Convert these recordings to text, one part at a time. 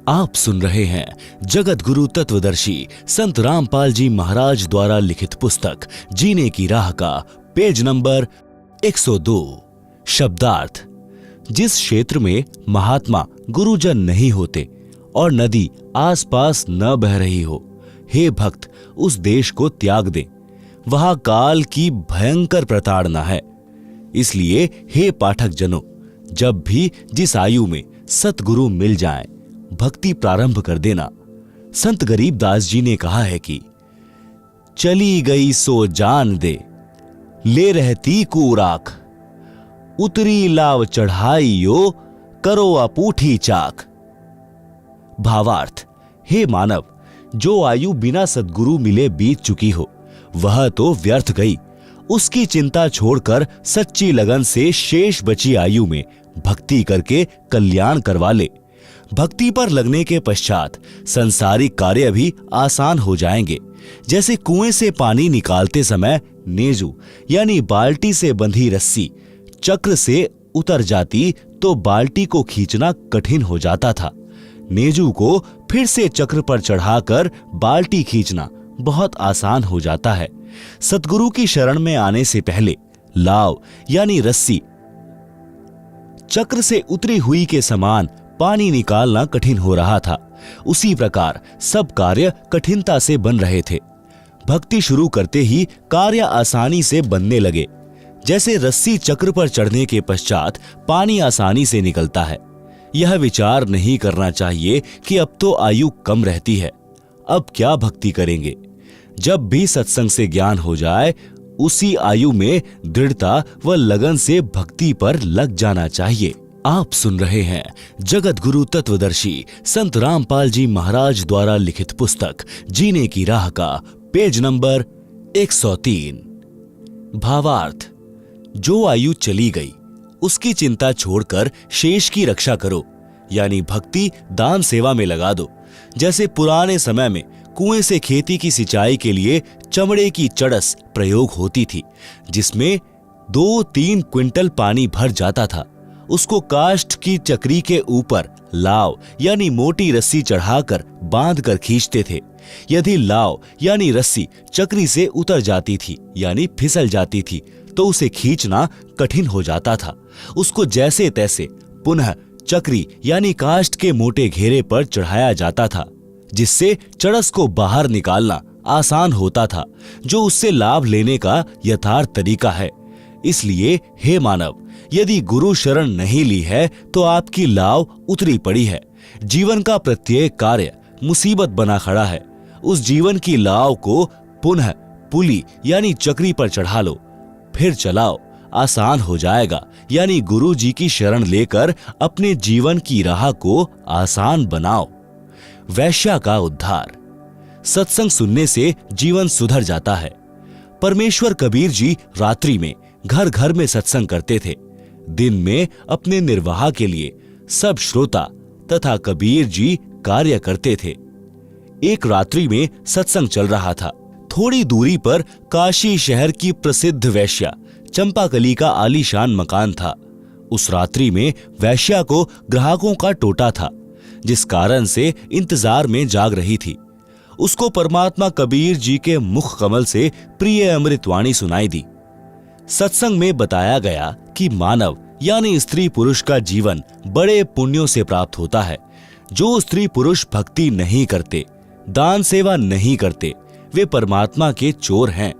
आप सुन रहे हैं जगत गुरु तत्वदर्शी संत रामपाल जी महाराज द्वारा लिखित पुस्तक जीने की राह का पेज नंबर 102। शब्दार्थ। जिस क्षेत्र में महात्मा गुरुजन नहीं होते और नदी आसपास न बह रही हो, हे भक्त उस देश को त्याग दे। वहां काल की भयंकर प्रताड़ना है। इसलिए हे पाठक जनों, जब भी जिस आयु में सतगुरु मिल जाएं, भक्ति प्रारंभ कर देना। संत गरीबदास जी ने कहा है कि चली गई सो जान दे, ले रहती कूराख, उतरी लाव चढ़ाई यो, करो अपूठी चाक। भावार्थ। हे मानव, जो आयु बिना सद्गुरु मिले बीत चुकी हो, वह तो व्यर्थ गई। उसकी चिंता छोड़कर सच्ची लगन से शेष बची आयु में भक्ति करके कल्याण करवा ले। भक्ति पर लगने के पश्चात संसारिक कार्य भी आसान हो जाएंगे। जैसे कुएं से पानी निकालते समय नेजू यानी बाल्टी से बंधी रस्सी चक्र से उतर जाती तो बाल्टी को खींचना कठिन हो जाता था। नेजू को फिर से चक्र पर चढ़ाकर बाल्टी खींचना बहुत आसान हो जाता है। सतगुरु की शरण में आने से पहले लाव यानी रस्सी चक्र से उतरी हुई के समान पानी निकालना कठिन हो रहा था। उसी प्रकार सब कार्य कठिनता से बन रहे थे। भक्ति शुरू करते ही कार्य आसानी से बनने लगे। जैसे रस्सी चक्र पर चढ़ने के पश्चात पानी आसानी से निकलता है। यह विचार नहीं करना चाहिए कि अब तो आयु कम रहती है, अब क्या भक्ति करेंगे। जब भी सत्संग से ज्ञान हो जाए, उसी आयु में दृढ़ता व लगन से भक्ति पर लग जाना चाहिए। आप सुन रहे हैं जगत गुरु तत्वदर्शी संत रामपाल जी महाराज द्वारा लिखित पुस्तक जीने की राह का पेज नंबर 103। भावार्थ। जो आयु चली गई उसकी चिंता छोड़कर शेष की रक्षा करो, यानी भक्ति दान सेवा में लगा दो। जैसे पुराने समय में कुएं से खेती की सिंचाई के लिए चमड़े की चड़स प्रयोग होती थी, जिसमें 2-3 क्विंटल पानी भर जाता था। उसको काष्ठ की चक्री के ऊपर लाव यानी मोटी रस्सी चढ़ाकर बांध कर खींचते थे। यदि लाव यानी रस्सी चक्री से उतर जाती थी यानी फिसल जाती थी तो उसे खींचना कठिन हो जाता था। उसको जैसे तैसे पुनः चक्री यानी काष्ठ के मोटे घेरे पर चढ़ाया जाता था, जिससे चड़स को बाहर निकालना आसान होता था, जो उससे लाभ लेने का यथार्थ तरीका है। इसलिए हे मानव, यदि गुरु शरण नहीं ली है तो आपकी लाव उतरी पड़ी है। जीवन का प्रत्येक कार्य मुसीबत बना खड़ा है। उस जीवन की लाव को पुनः पुली यानी चक्री पर चढ़ा लो, फिर चलाओ, आसान हो जाएगा। यानी गुरु जी की शरण लेकर अपने जीवन की राह को आसान बनाओ। वैश्या का उद्धार। सत्संग सुनने से जीवन सुधर जाता है। परमेश्वर कबीर जी रात्रि में घर घर में सत्संग करते थे। दिन में अपने निर्वाह के लिए सब श्रोता तथा कबीर जी कार्य करते थे। एक रात्रि में सत्संग चल रहा था। थोड़ी दूरी पर काशी शहर की प्रसिद्ध वैश्या चंपाकली का आलीशान मकान था। उस रात्रि में वैश्या को ग्राहकों का टोटा था, जिस कारण से इंतजार में जाग रही थी। उसको परमात्मा कबीर जी के मुख कमल से प्रिय अमृतवाणी सुनाई दी। सत्संग में बताया गया कि मानव यानी स्त्री पुरुष का जीवन बड़े पुण्यों से प्राप्त होता है। जो स्त्री पुरुष भक्ति नहीं करते, दान सेवा नहीं करते, वे परमात्मा के चोर हैं।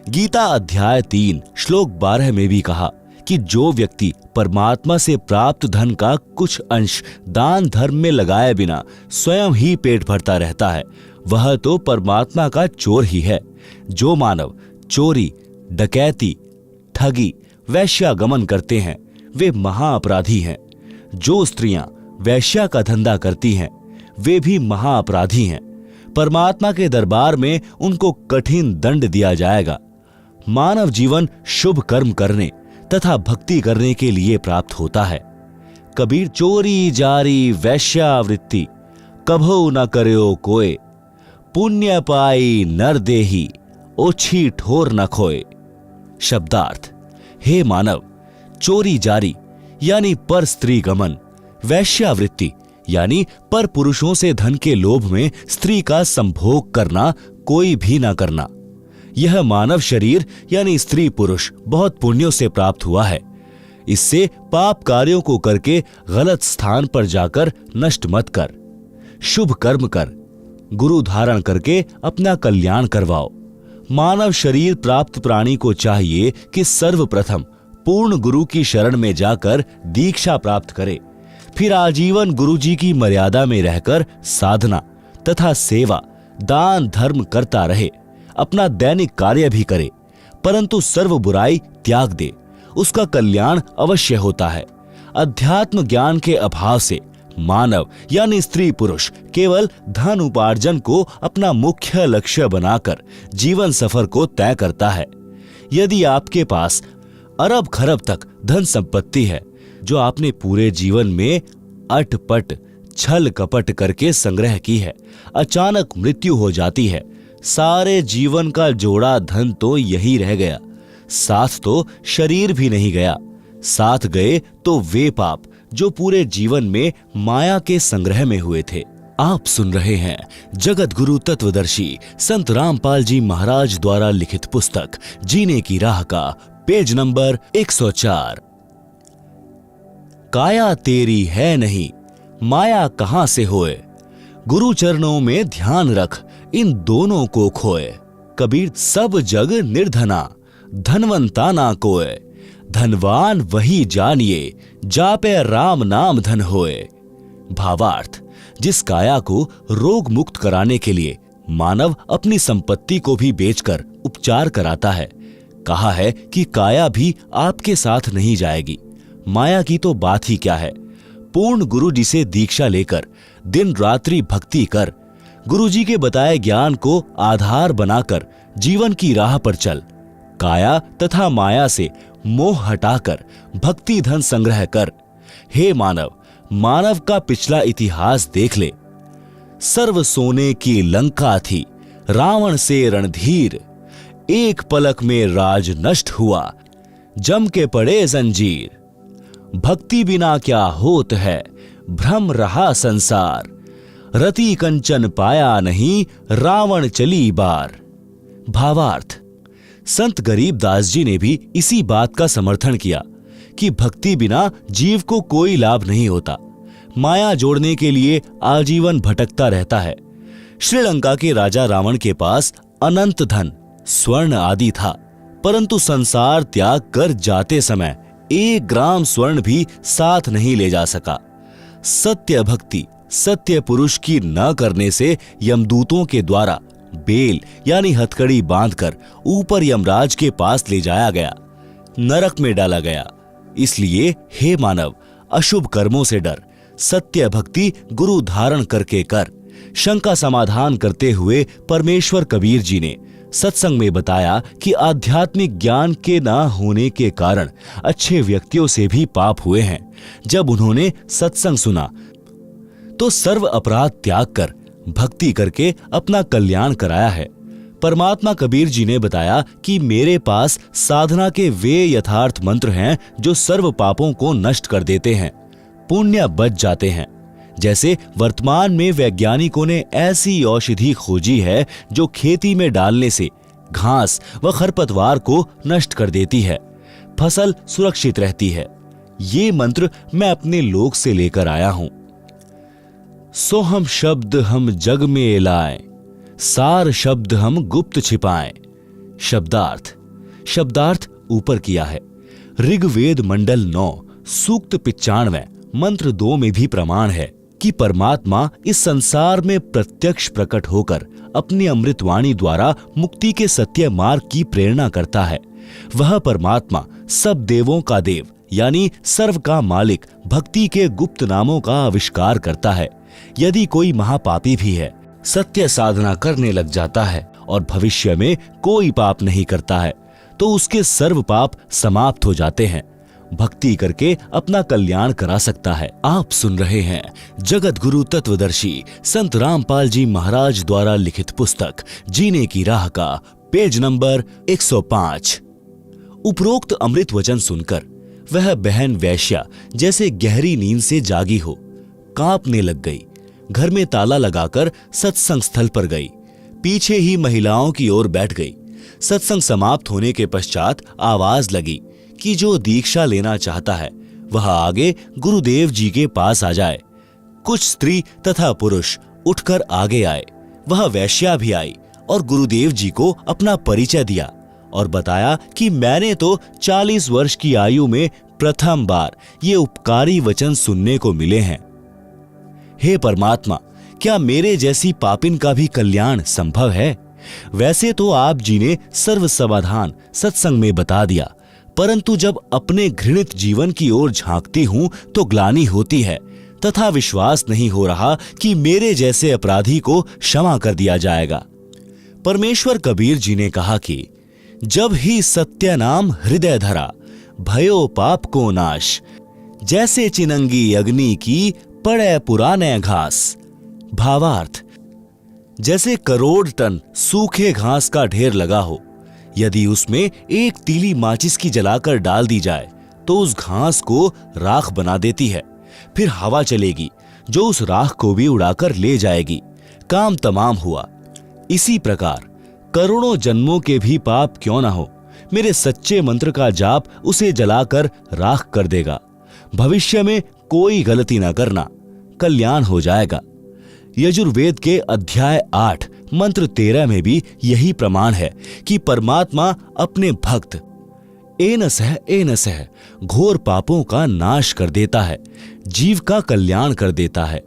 गीता अध्याय 3 श्लोक 12 में भी कहा कि जो व्यक्ति परमात्मा से प्राप्त धन का कुछ अंश दान धर्म में लगाए बिना स्वयं ही पेट भरता रहता है, वह तो परमात्मा का चोर ही है। जो मानव चोरी, डकैती, ठगी, वैश्यागमन करते हैं, वे महाअपराधी हैं। जो स्त्रियां वैश्या का धंधा करती हैं, वे भी महाअपराधी हैं। परमात्मा के दरबार में उनको कठिन दंड दिया जाएगा। मानव जीवन शुभ कर्म करने तथा भक्ति करने के लिए प्राप्त होता है। कबीर चोरी जारी वैश्यावृत्ति कभो न करयो कोय, पुण्य पाई नर देही ओछी ठोर न खोए। शब्दार्थ। हे मानव, चोरी जारी यानी पर स्त्री गमन, वैश्यावृत्ति यानी पर पुरुषों से धन के लोभ में स्त्री का संभोग करना कोई भी ना करना। यह मानव शरीर यानी स्त्री पुरुष बहुत पुण्यों से प्राप्त हुआ है। इससे पाप कार्यों को करके गलत स्थान पर जाकर नष्ट मत कर, शुभ कर्म कर, गुरु धारण करके अपना कल्याण करवाओ। मानव शरीर प्राप्त प्राणी को चाहिए कि सर्वप्रथम पूर्ण गुरु की शरण में जाकर दीक्षा प्राप्त करे, फिर आजीवन गुरु जी की मर्यादा में रहकर साधना तथा सेवा दान धर्म करता रहे, अपना दैनिक कार्य भी करे, परंतु सर्व बुराई त्याग दे, उसका कल्याण अवश्य होता है। अध्यात्म ज्ञान के अभाव से मानव यानी स्त्री पुरुष केवल धन उपार्जन को अपना मुख्य लक्ष्य बनाकर जीवन सफर को तय करता है। यदि आपके पास अरब खरब तक धन संपत्ति है जो आपने पूरे जीवन में अटपट छल कपट करके संग्रह की है, अचानक मृत्यु हो जाती है, सारे जीवन का जोड़ा धन तो यही रह गया, साथ तो शरीर भी नहीं गया, साथ गए तो वे पाप जो पूरे जीवन में माया के संग्रह में हुए थे। आप सुन रहे हैं जगत गुरु तत्वदर्शी संत रामपाल जी महाराज द्वारा लिखित पुस्तक जीने की राह का पेज नंबर 104। काया तेरी है नहीं, माया कहां से होए, गुरु चरणों में ध्यान रख, इन दोनों को खोए। कबीर सब जग निर्धना, धनवंता ना कोय, धनवान वही जानिए, जापे राम नाम धन होए। भावार्थ, जिस काया को रोग मुक्त कराने के लिए मानव अपनी संपत्ति को भी बेचकर उपचार कराता है, कहा है कि काया भी आपके साथ नहीं जाएगी। माया की तो बात ही क्या है। पूर्ण गुरु जी से दीक्षा लेकर दिन रात्रि भक्ति कर, गुरु जी के बताए ज्ञान को आधार बनाकर जीवन की राह पर चल। काया तथा माया से मोह हटाकर भक्ति धन संग्रह कर। हे मानव, मानव का पिछला इतिहास देख ले। सर्व सोने की लंका थी, रावण से रणधीर, एक पलक में राज नष्ट हुआ, जम के पड़े जंजीर। भक्ति बिना क्या होत है, भ्रम रहा संसार, रति कंचन पाया नहीं, रावण चली बार। भावार्थ, संत गरीबदास जी ने भी इसी बात का समर्थन किया कि भक्ति बिना जीव को कोई लाभ नहीं होता। माया जोड़ने के लिए आजीवन भटकता रहता है। श्रीलंका के राजा रावण के पास अनंत धन स्वर्ण आदि था, परंतु संसार त्याग कर जाते समय 1 ग्राम स्वर्ण भी साथ नहीं ले जा सका। सत्य भक्ति सत्य पुरुष की न करने से यमदूतों के द्वारा बेल यानी हथकड़ी बांधकर ऊपर यमराज के पास ले जाया गया, नरक में डाला गया। इसलिए हे मानव, अशुभ कर्मों से डर, सत्य भक्ति गुरु धारण करके कर। शंका समाधान करते हुए परमेश्वर कबीर जी ने सत्संग में बताया कि आध्यात्मिक ज्ञान के ना होने के कारण अच्छे व्यक्तियों से भी पाप हुए हैं। जब उन्होंने सत्संग सुना तो सर्व अपराध त्याग कर भक्ति करके अपना कल्याण कराया है। परमात्मा कबीर जी ने बताया कि मेरे पास साधना के वे यथार्थ मंत्र हैं जो सर्व पापों को नष्ट कर देते हैं, पुण्य बच जाते हैं। जैसे वर्तमान में वैज्ञानिकों ने ऐसी औषधि खोजी है जो खेती में डालने से घास व खरपतवार को नष्ट कर देती है, फसल सुरक्षित रहती है। ये मंत्र मैं अपने लोक से लेकर आया हूं। सोहम शब्द हम जग में लाएं, सार शब्द हम गुप्त छिपाएं। शब्दार्थ ऊपर किया है। ऋग्वेद मंडल 9 सूक्त 95 मंत्र 2 में भी प्रमाण है कि परमात्मा इस संसार में प्रत्यक्ष प्रकट होकर अपनी अमृतवाणी द्वारा मुक्ति के सत्य मार्ग की प्रेरणा करता है। वह परमात्मा सब देवों का देव यानी सर्व का मालिक भक्ति के गुप्त नामों का आविष्कार करता है। यदि कोई महापापी भी है, सत्य साधना करने लग जाता है और भविष्य में कोई पाप नहीं करता है, तो उसके सर्व पाप समाप्त हो जाते हैं। भक्ति करके अपना कल्याण करा सकता है। आप सुन रहे हैं जगत गुरु तत्वदर्शी संत रामपाल जी महाराज द्वारा लिखित पुस्तक जीने की राह का पेज नंबर 105। उपरोक्त अमृत वचन सुनकर वह बहन वैश्या जैसे गहरी नींद से जागी हो, कांपने लग गई। घर में ताला लगाकर सत्संग स्थल पर गई। पीछे ही महिलाओं की ओर बैठ गई। सत्संग समाप्त होने के पश्चात आवाज लगी कि जो दीक्षा लेना चाहता है वह आगे गुरुदेव जी के पास आ जाए। कुछ स्त्री तथा पुरुष उठकर आगे आए। वह वैश्या भी आई और गुरुदेव जी को अपना परिचय दिया और बताया कि मैंने तो 40 वर्ष की आयु में प्रथम बार ये उपकारी वचन सुनने को मिले हैं। हे परमात्मा, क्या मेरे जैसी पापिन का भी कल्याण संभव है? वैसे तो आप जी ने सर्व समाधान सत्संग में बता दिया, परंतु जब अपने घृणित जीवन की ओर झांकती हूं तो ग्लानि होती है तथा विश्वास नहीं हो रहा कि मेरे जैसे अपराधी को क्षमा कर दिया जाएगा। परमेश्वर कबीर जी ने कहा कि जब ही सत्य नाम हृदय धरा, भयो पाप को नाश, जैसे चिनंगी अग्नि की पड़े पुराने घास। भावार्थ, जैसे करोड़ टन सूखे घास का ढेर लगा हो, यदि उसमें एक तीली माचिस की जलाकर डाल दी जाए तो उस घास को राख बना देती है। फिर हवा चलेगी जो उस राख को भी उड़ाकर ले जाएगी। काम तमाम हुआ। इसी प्रकार करोड़ों जन्मों के भी पाप क्यों ना हो, मेरे सच्चे मंत्र का जाप उसे जलाकर राख कर देगा। भविष्य में कोई गलती ना करना, कल्याण हो जाएगा। यजुर्वेद के अध्याय 8 मंत्र 13 में भी यही प्रमाण है कि परमात्मा अपने भक्त एनसह घोर पापों का नाश कर देता है, जीव का कल्याण कर देता है।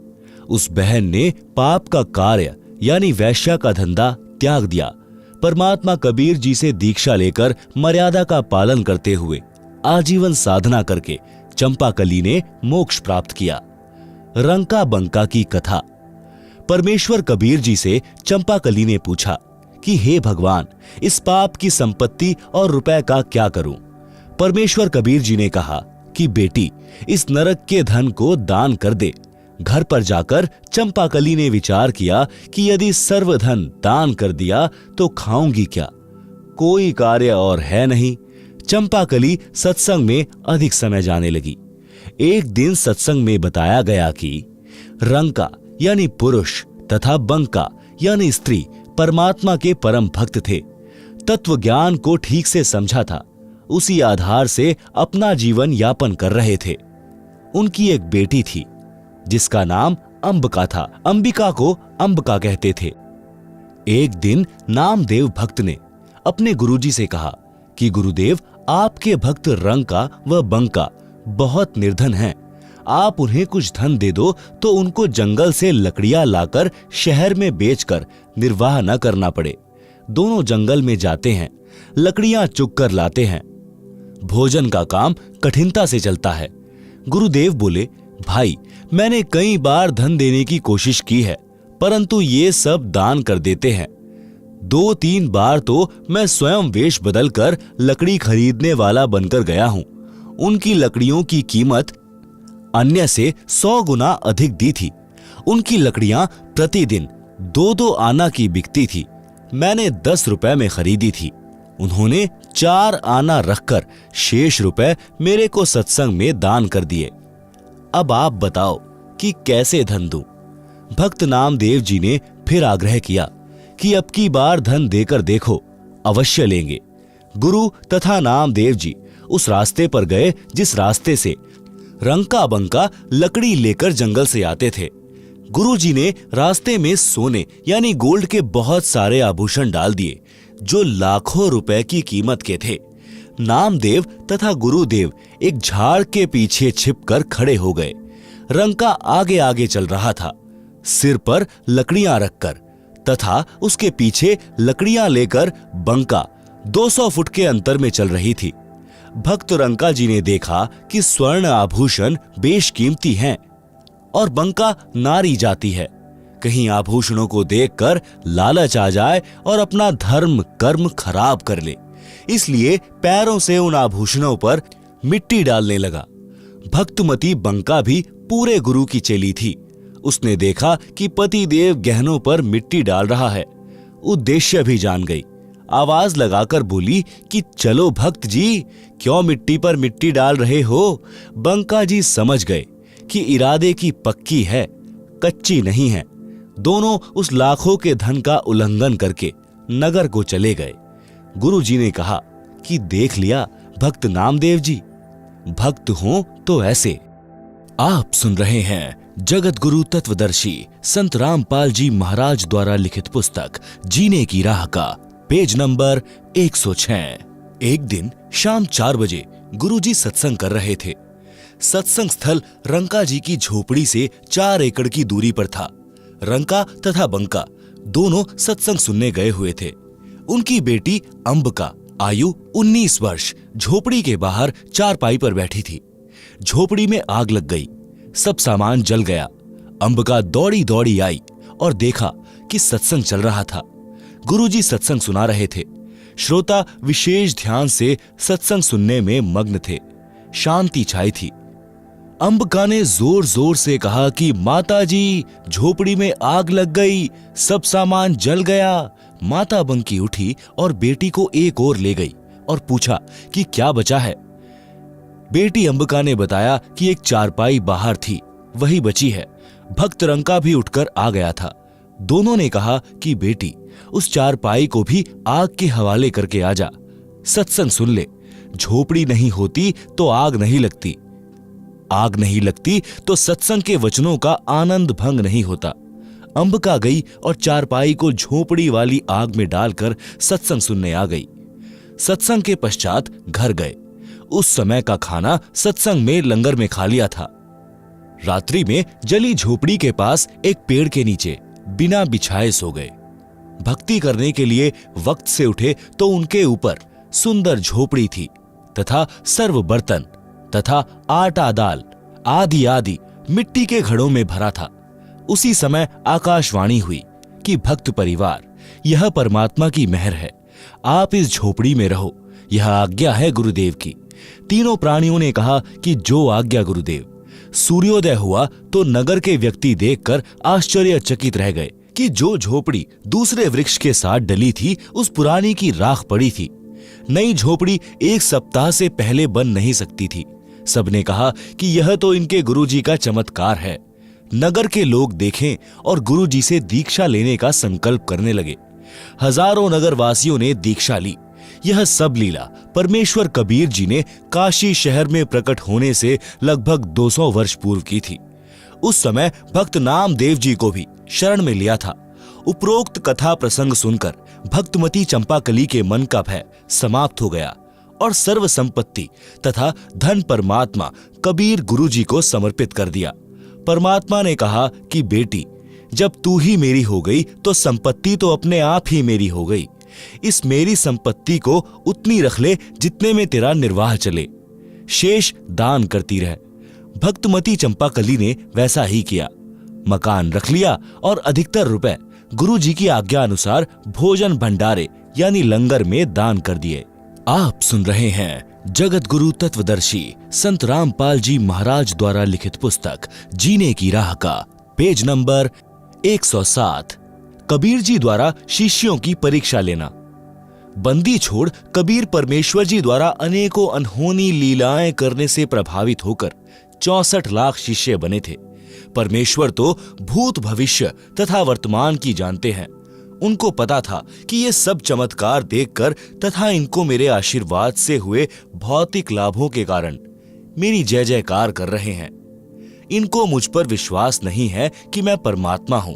उस बहन ने पाप का कार्य यानी वैश्या का धंधा त्याग दिया। परमात्मा कबीर जी से दीक्षा लेकर मर्यादा का पालन करते हुए आजीवन साधना करके चंपाकली ने मोक्ष प्राप्त किया। रंका बंका की कथा। परमेश्वर कबीर जी से चंपाकली ने पूछा कि हे भगवान, इस पाप की संपत्ति और रुपए का क्या करूं? परमेश्वर कबीर जी ने कहा कि बेटी, इस नरक के धन को दान कर दे। घर पर जाकर चंपाकली ने विचार किया कि यदि सर्वधन दान कर दिया तो खाऊंगी क्या? कोई कार्य और है नहीं। चंपाकली सत्संग में अधिक समय जाने लगी। एक दिन सत्संग में बताया गया कि रंका यानी पुरुष तथा बंका यानी स्त्री परमात्मा के परम भक्त थे। तत्व ज्ञान को ठीक से समझा था, उसी आधार से अपना जीवन यापन कर रहे थे। उनकी एक बेटी थी जिसका नाम अंबिका था। अंबिका को अंबिका कहते थे। एक दिन नामदेव भक्त ने अपने गुरुजी से कहा कि गुरुदेव, आपके भक्त रंका व बंका बहुत निर्धन हैं। आप उन्हें कुछ धन दे दो तो उनको जंगल से लकड़ियां लाकर शहर में बेचकर निर्वाह न करना पड़े। दोनों जंगल में जाते हैं, लकड़ियां चुग कर लाते हैं। भोजन का काम कठिनता से चलता है। गुरुदेव बोले, भाई, मैंने कई बार धन देने की कोशिश की है, परंतु ये सब दान कर देते हैं। 2-3 बार तो मैं स्वयं वेश बदलकर लकड़ी खरीदने वाला बनकर गया हूं। उनकी लकड़ियों की कीमत अन्य से 100 गुना अधिक दी थी। उनकी लकड़ियां प्रतिदिन 2-2 आना की बिकती थी। मैंने 10 रुपए में खरीदी थी। उन्होंने 4 आना रखकर शेष रुपए मेरे को सत्संग में दान कर दिए। अब आप बताओ कि कैसे धन दूं? भक्त नामदेव जी ने फिर आग्रह किया कि अब की बार धन देकर देखो, अवश्य लेंगे। गुरु तथा नामदेव जी उस रास्ते पर गए जिस रास्ते से रंका बंका लकड़ी लेकर जंगल से आते थे। गुरुजी ने रास्ते में सोने यानी गोल्ड के बहुत सारे आभूषण डाल दिए जो लाखों रुपए की कीमत के थे। नामदेव तथा गुरुदेव एक झाड़ के पीछे छिपकर खड़े हो गए। रंका आगे आगे चल रहा था, सिर पर लकड़ियां रखकर, तथा उसके पीछे लकड़ियां लेकर बंका 200 फुट के अंतर में चल रही थी। भक्त रंका जी ने देखा कि स्वर्ण आभूषण बेशकीमती हैं और बंका नारी जाती है। कहीं आभूषणों को देखकर लालच आ जाए और अपना धर्म कर्म खराब कर ले, इसलिए पैरों से उन आभूषणों पर मिट्टी डालने लगा। भक्तमती बंका भी पूरे गुरु की चेली थी। उसने देखा कि पतिदेव गहनों पर मिट्टी डाल रहा है, उद्देश्य भी जान गई। आवाज लगाकर बोली कि चलो भक्त जी, क्यों मिट्टी पर मिट्टी डाल रहे हो? बंका जी समझ गए कि इरादे की पक्की है, कच्ची नहीं है। दोनों उस लाखों के धन का उल्लंघन करके नगर को चले गए। गुरुजी ने कहा कि देख लिया भक्त नामदेव जी, भक्त हो तो ऐसे। आप सुन रहे हैं जगत गुरु तत्वदर्शी संत रामपाल जी महाराज द्वारा लिखित पुस्तक जीने की राह का पेज नंबर 106। एक दिन शाम 4 बजे गुरुजी सत्संग कर रहे थे। सत्संग स्थल रंका जी की झोपड़ी से 4 एकड़ की दूरी पर था। रंका तथा बंका दोनों सत्संग सुनने गए हुए थे। उनकी बेटी अंबिका आयु 19 वर्ष झोपड़ी के बाहर चारपाई पर बैठी थी। झोपड़ी में आग लग गई, सब सामान जल गया। अंबिका दौड़ी दौड़ी आई और देखा कि सत्संग चल रहा था। गुरुजी सत्संग सुना रहे थे। श्रोता विशेष ध्यान से सत्संग सुनने में मग्न थे। शांति छाई थी। अंबिका ने जोर जोर से कहा कि माताजी, झोपड़ी में आग लग गई, सब सामान जल गया। माता बंकी उठी और बेटी को एक ओर ले गई और पूछा कि क्या बचा है। बेटी अंबिका ने बताया कि एक चारपाई बाहर थी, वही बची है। भक्त रंका भी उठकर आ गया था। दोनों ने कहा कि बेटी, उस चारपाई को भी आग के हवाले करके आ जा, सत्संग सुन ले। झोपड़ी नहीं होती तो आग नहीं लगती, आग नहीं लगती तो सत्संग के वचनों का आनंद भंग नहीं होता। अंबिका गई और चारपाई को झोपड़ी वाली आग में डालकर सत्संग सुनने आ गई। सत्संग के पश्चात घर गए। उस समय का खाना सत्संग में लंगर में खा लिया था। रात्रि में जली झोपड़ी के पास एक पेड़ के नीचे बिना बिछाए सो गए। भक्ति करने के लिए वक्त से उठे तो उनके ऊपर सुंदर झोपड़ी थी तथा सर्व बर्तन तथा आटा दाल आदि आदि मिट्टी के घड़ों में भरा था। उसी समय आकाशवाणी हुई कि भक्त परिवार, यह परमात्मा की मेहर है, आप इस झोपड़ी में रहो, यह आज्ञा है गुरुदेव की। तीनों प्राणियों ने कहा कि जो आज्ञा गुरुदेव। सूर्योदय हुआ तो नगर के व्यक्ति देखकर आश्चर्यचकित रह गए कि जो झोपड़ी दूसरे वृक्ष के साथ डली थी उस पुरानी की राख पड़ी थी। नई झोपड़ी 1 सप्ताह से पहले बन नहीं सकती थी। सबने कहा कि यह तो इनके गुरुजी का चमत्कार है। नगर के लोग देखें और गुरुजी से दीक्षा लेने का संकल्प करने लगे। हजारों नगरवासियों ने दीक्षा ली। यह सब लीला परमेश्वर कबीर जी ने काशी शहर में प्रकट होने से लगभग 200 वर्ष पूर्व की थी। उस समय भक्त नामदेव जी को भी शरण में लिया था। उपरोक्त कथा प्रसंग सुनकर भक्तमती चंपाकली के मन का भय समाप्त हो गया और सर्व संपत्ति तथा धन परमात्मा कबीर गुरुजी को समर्पित कर दिया। परमात्मा ने कहा कि बेटी, जब तू ही मेरी हो गई तो संपत्ति तो अपने आप ही मेरी हो गई। इस मेरी संपत्ति को उतनी रख ले जितने में तेरा निर्वाह चले, शेष दान करती रह। भक्तमती चंपाकली ने वैसा ही किया। मकान रख लिया और अधिकतर रुपए गुरुजी की आज्ञा अनुसार भोजन भंडारे यानी लंगर में दान कर दिए। आप सुन रहे हैं जगत गुरु तत्वदर्शी संत रामपाल जी महाराज द्वारा लिखित पुस्तक जीने की राह का पेज नंबर 107। कबीर जी द्वारा शिष्यों की परीक्षा लेना। बंदी छोड़ कबीर परमेश्वर जी द्वारा अनेकों अनहोनी लीलाएं करने से प्रभावित होकर 64 लाख शिष्य बने थे। परमेश्वर तो भूत भविष्य तथा वर्तमान की जानते हैं। उनको पता था कि ये सब चमत्कार देखकर तथा इनको मेरे आशीर्वाद से हुए भौतिक लाभों के कारण मेरी जय जयकार कर रहे हैं। इनको मुझ पर विश्वास नहीं है कि मैं परमात्मा हूं,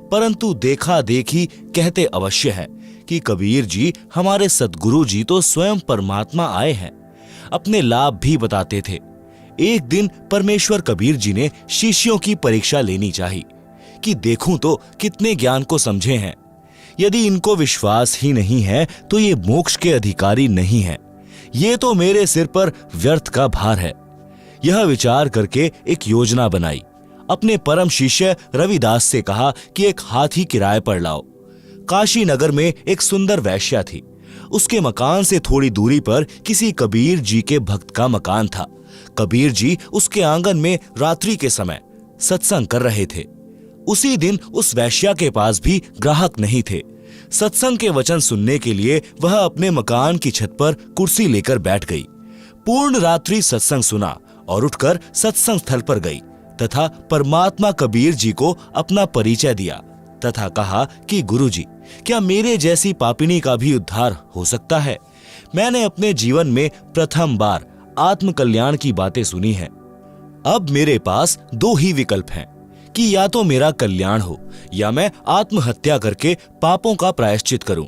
परंतु देखा देखी कहते अवश्य है कि कबीर जी हमारे सद्गुरु जी तो स्वयं परमात्मा आए हैं। अपने लाभ भी बताते थे। एक दिन परमेश्वर कबीर जी ने शिष्यों की परीक्षा लेनी चाहिए कि देखूं तो कितने ज्ञान को समझे हैं। यदि इनको विश्वास ही नहीं है तो ये मोक्ष के अधिकारी नहीं है, ये तो मेरे सिर पर व्यर्थ का भार है। यह विचार करके एक योजना बनाई। अपने परम शिष्य रविदास से कहा कि एक हाथी किराए पर लाओ। काशी नगर में एक सुंदर वैश्या थी। उसके मकान से थोड़ी दूरी पर किसी कबीर जी के भक्त का मकान था। कबीर जी उसके आंगन में रात्रि के समय सत्संग कर रहे थे। उसी दिन उस वैश्या के पास भी ग्राहक नहीं थे। सत्संग के वचन सुनने के लिए वह अपने मकान की छत पर कुर्सी लेकर बैठ गई। पूर्ण रात्रि सत्संग सुना और उठकर सत्संग स्थल पर गई तथा परमात्मा कबीर जी को अपना परिचय दिया तथा कहा कि गुरुजी, क्या मेरे जैसी पापिनी का भी उद्धार हो सकता है? मैंने अपने जीवन में प्रथम बार आत्म कल्याण की बातें सुनी हैं। अब मेरे पास दो ही विकल्प हैं कि या तो मेरा कल्याण हो या मैं आत्महत्या करके पापों का प्रायश्चित करूं।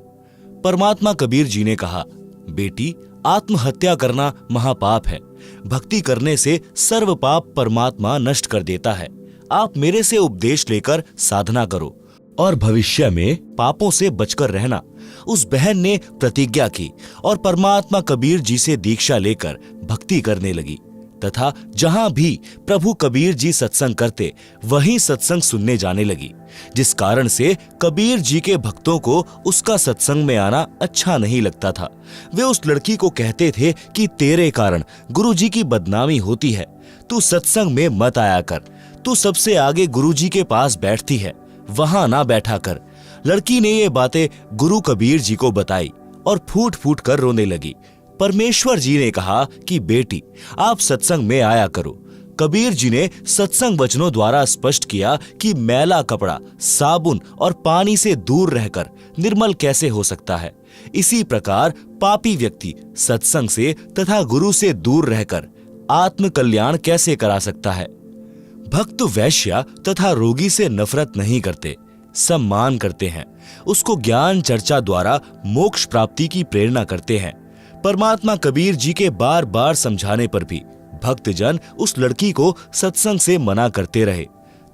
परमात्मा कबीर जी ने कहा, बेटी, आत्महत्या करना महापाप है। भक्ति करने से सर्व पाप परमात्मा नष्ट कर देता है। आप मेरे से उपदेश लेकर साधना करो और भविष्य में पापों से बचकर रहना। उस बहन ने प्रतिज्ञा की और परमात्मा कबीर जी से दीक्षा लेकर भक्ति करने लगी तथा जहां भी प्रभु कबीर जी सत्संग करते वहीं सत्संग सुनने जाने लगी, जिस कारण से कबीर जी के भक्तों को उसका सत्संग में आना अच्छा नहीं लगता था। वे उस लड़की को कहते थे कि तेरे कारण गुरु जी की बदनामी होती है, तू सत्संग में मत आया कर, तू सबसे आगे गुरु जी के पास बैठती है, वहां ना बैठा कर। लड़की ने ये बातें गुरु कबीर जी को बताई और फूट फूट कर रोने लगी। परमेश्वर जी ने कहा कि बेटी, आप सत्संग में आया करो। कबीर जी ने सत्संग वचनों द्वारा स्पष्ट किया कि मैला कपड़ा साबुन और पानी से दूर रहकर निर्मल कैसे हो सकता है। इसी प्रकार पापी व्यक्ति सत्संग से तथा गुरु से दूर रहकर आत्म कल्याण कैसे करा सकता है। भक्त वैश्या तथा रोगी से नफरत नहीं करते, सम्मान करते हैं, उसको ज्ञान चर्चा द्वारा मोक्ष प्राप्ति की प्रेरणा करते हैं। परमात्मा कबीर जी के बार बार समझाने पर भी भक्तजन उस लड़की को सत्संग से मना करते रहे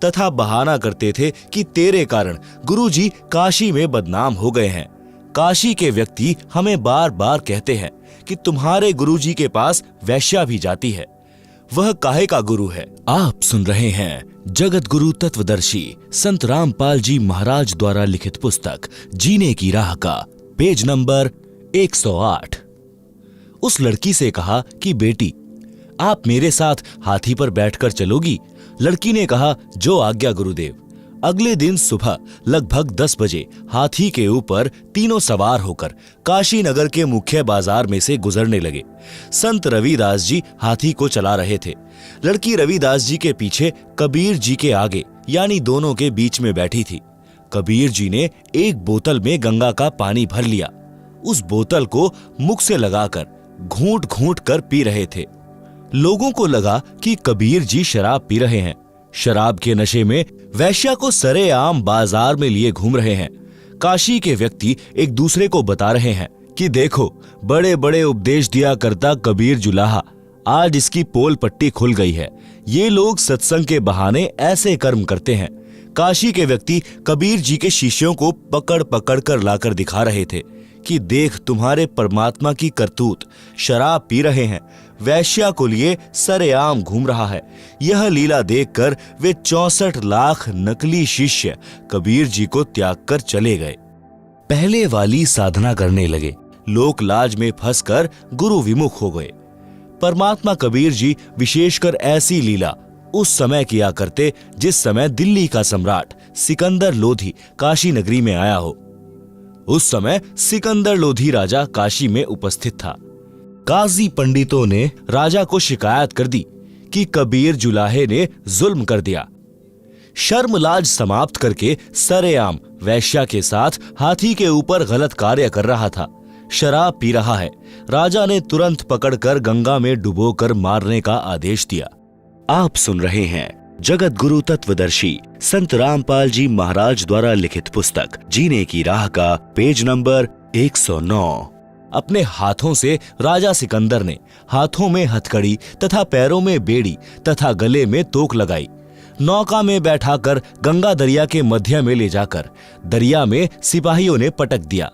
तथा बहाना करते थे कि तेरे कारण गुरु जी काशी में बदनाम हो गए हैं। काशी के व्यक्ति हमें बार बार कहते हैं कि तुम्हारे गुरु जी के पास वैश्या भी जाती है, वह काहे का गुरु है। आप सुन रहे हैं जगत गुरु तत्वदर्शी संत रामपाल जी महाराज द्वारा लिखित पुस्तक जीने की राह का पेज नंबर 108। उस लड़की से कहा कि बेटी, आप मेरे साथ हाथी पर बैठकर चलोगी? लड़की ने कहा, जो आज्ञा गुरुदेव। अगले दिन सुबह लगभग 10 बजे हाथी के ऊपर तीनों सवार होकर काशी नगर के मुख्य बाजार में से गुजरने लगे। संत रविदास जी हाथी को चला रहे थे। लड़की रविदास जी के पीछे, कबीर जी के आगे, यानी दोनों के बीच में बैठी थी। कबीर जी ने एक बोतल में गंगा का पानी भर लिया। उस बोतल को मुख से लगाकर घूंट घूंट कर पी रहे थे। लोगों को लगा कि कबीर जी शराब पी रहे हैं। शराब के नशे में वैश्या को सरेआम बाजार में लिए घूम रहे हैं। काशी के व्यक्ति एक दूसरे को बता रहे हैं कि देखो, बड़े बड़े उपदेश दिया करता कबीर जुलाहा, आज इसकी पोल पट्टी खुल गई है। ये लोग सत्संग के बहाने ऐसे कर्म करते हैं। काशी के व्यक्ति कबीर जी के शिष्यों को पकड़ पकड़ कर लाकर दिखा रहे थे कि देख, तुम्हारे परमात्मा की करतूत, शराब पी रहे हैं, वैश्या को लिए सरेआम घूम रहा है। यह लीला देखकर वे 64 लाख नकली शिष्य कबीर जी को त्याग कर चले गए। पहले वाली साधना करने लगे, लोक लाज में फंसकर गुरु विमुख हो गए। परमात्मा कबीर जी विशेषकर ऐसी लीला उस समय किया करते जिस समय दिल्ली का सम्राट सिकंदर लोधी काशी नगरी में आया हो। उस समय सिकंदर लोधी राजा काशी में उपस्थित था। काजी पंडितों ने राजा को शिकायत कर दी कि कबीर जुलाहे ने जुल्म कर दिया। शर्म लाज समाप्त करके सरेआम वैश्या के साथ हाथी के ऊपर गलत कार्य कर रहा था, शराब पी रहा है। राजा ने तुरंत पकड़कर गंगा में डुबोकर मारने का आदेश दिया। आप सुन रहे हैं जगत गुरु तत्वदर्शी संत रामपाल जी महाराज द्वारा लिखित पुस्तक जीने की राह का पेज नंबर 109। अपने हाथों से राजा सिकंदर ने हाथों में हथकड़ी तथा पैरों में बेड़ी तथा गले में तोक लगाई। नौका में बैठाकर गंगा दरिया के मध्य में ले जाकर दरिया में सिपाहियों ने पटक दिया।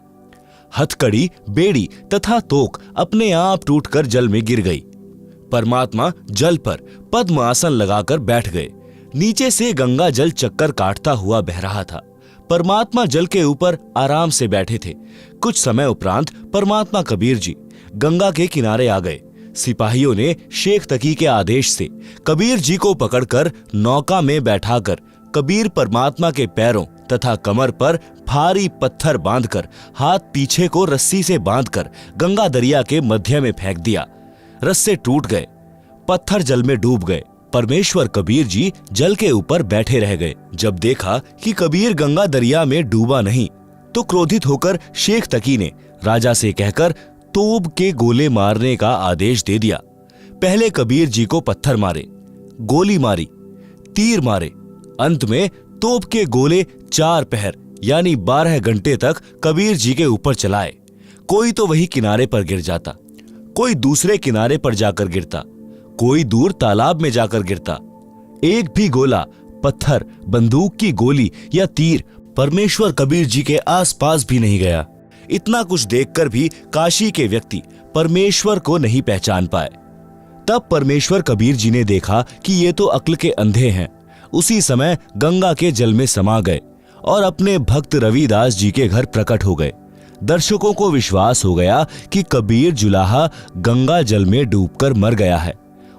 हथकड़ी, बेड़ी तथा तोक अपने आप टूटकर जल में गिर गई। परमात्मा जल पर पद्म आसन लगाकर बैठ गए। नीचे से गंगा जल चक्कर काटता हुआ बह रहा था। परमात्मा जल के ऊपर आराम से बैठे थे। कुछ समय उपरांत परमात्मा कबीर जी गंगा के किनारे आ गए। सिपाहियों ने शेख तकी के आदेश से कबीर जी को पकड़कर नौका में बैठाकर कबीर परमात्मा के पैरों तथा कमर पर भारी पत्थर बांधकर हाथ पीछे को रस्सी से बांधकर गंगा दरिया के मध्य में फेंक दिया। रस्से टूट गए, पत्थर जल में डूब गए परमेश्वर कबीर जी जल के ऊपर बैठे रह गए। जब देखा कि कबीर गंगा दरिया में डूबा नहीं, तो क्रोधित होकर शेख तकी ने राजा से कहकर तोप के गोले मारने का आदेश दे दिया। पहले कबीर जी को पत्थर मारे, गोली मारी, तीर मारे। अंत में तोप के गोले 4 पहर यानी 12 घंटे तक कबीर जी के ऊपर चलाए। कोई तो वही किनारे पर गिर जाता, कोई दूसरे किनारे पर जाकर गिरता, कोई दूर तालाब में जाकर गिरता। एक भी गोला, पत्थर, बंदूक की गोली या तीर परमेश्वर कबीर जी के आसपास भी नहीं गया। इतना कुछ देखकर भी काशी के व्यक्ति परमेश्वर को नहीं पहचान पाए। तब परमेश्वर कबीर जी ने देखा कि ये तो अक्ल के अंधे हैं। उसी समय गंगा के जल में समा गए और अपने भक्त रविदास जी के घर प्रकट हो गए। दर्शकों को विश्वास हो गया कि कबीर जुलाहा गंगा जल में डूबकर मर गया है।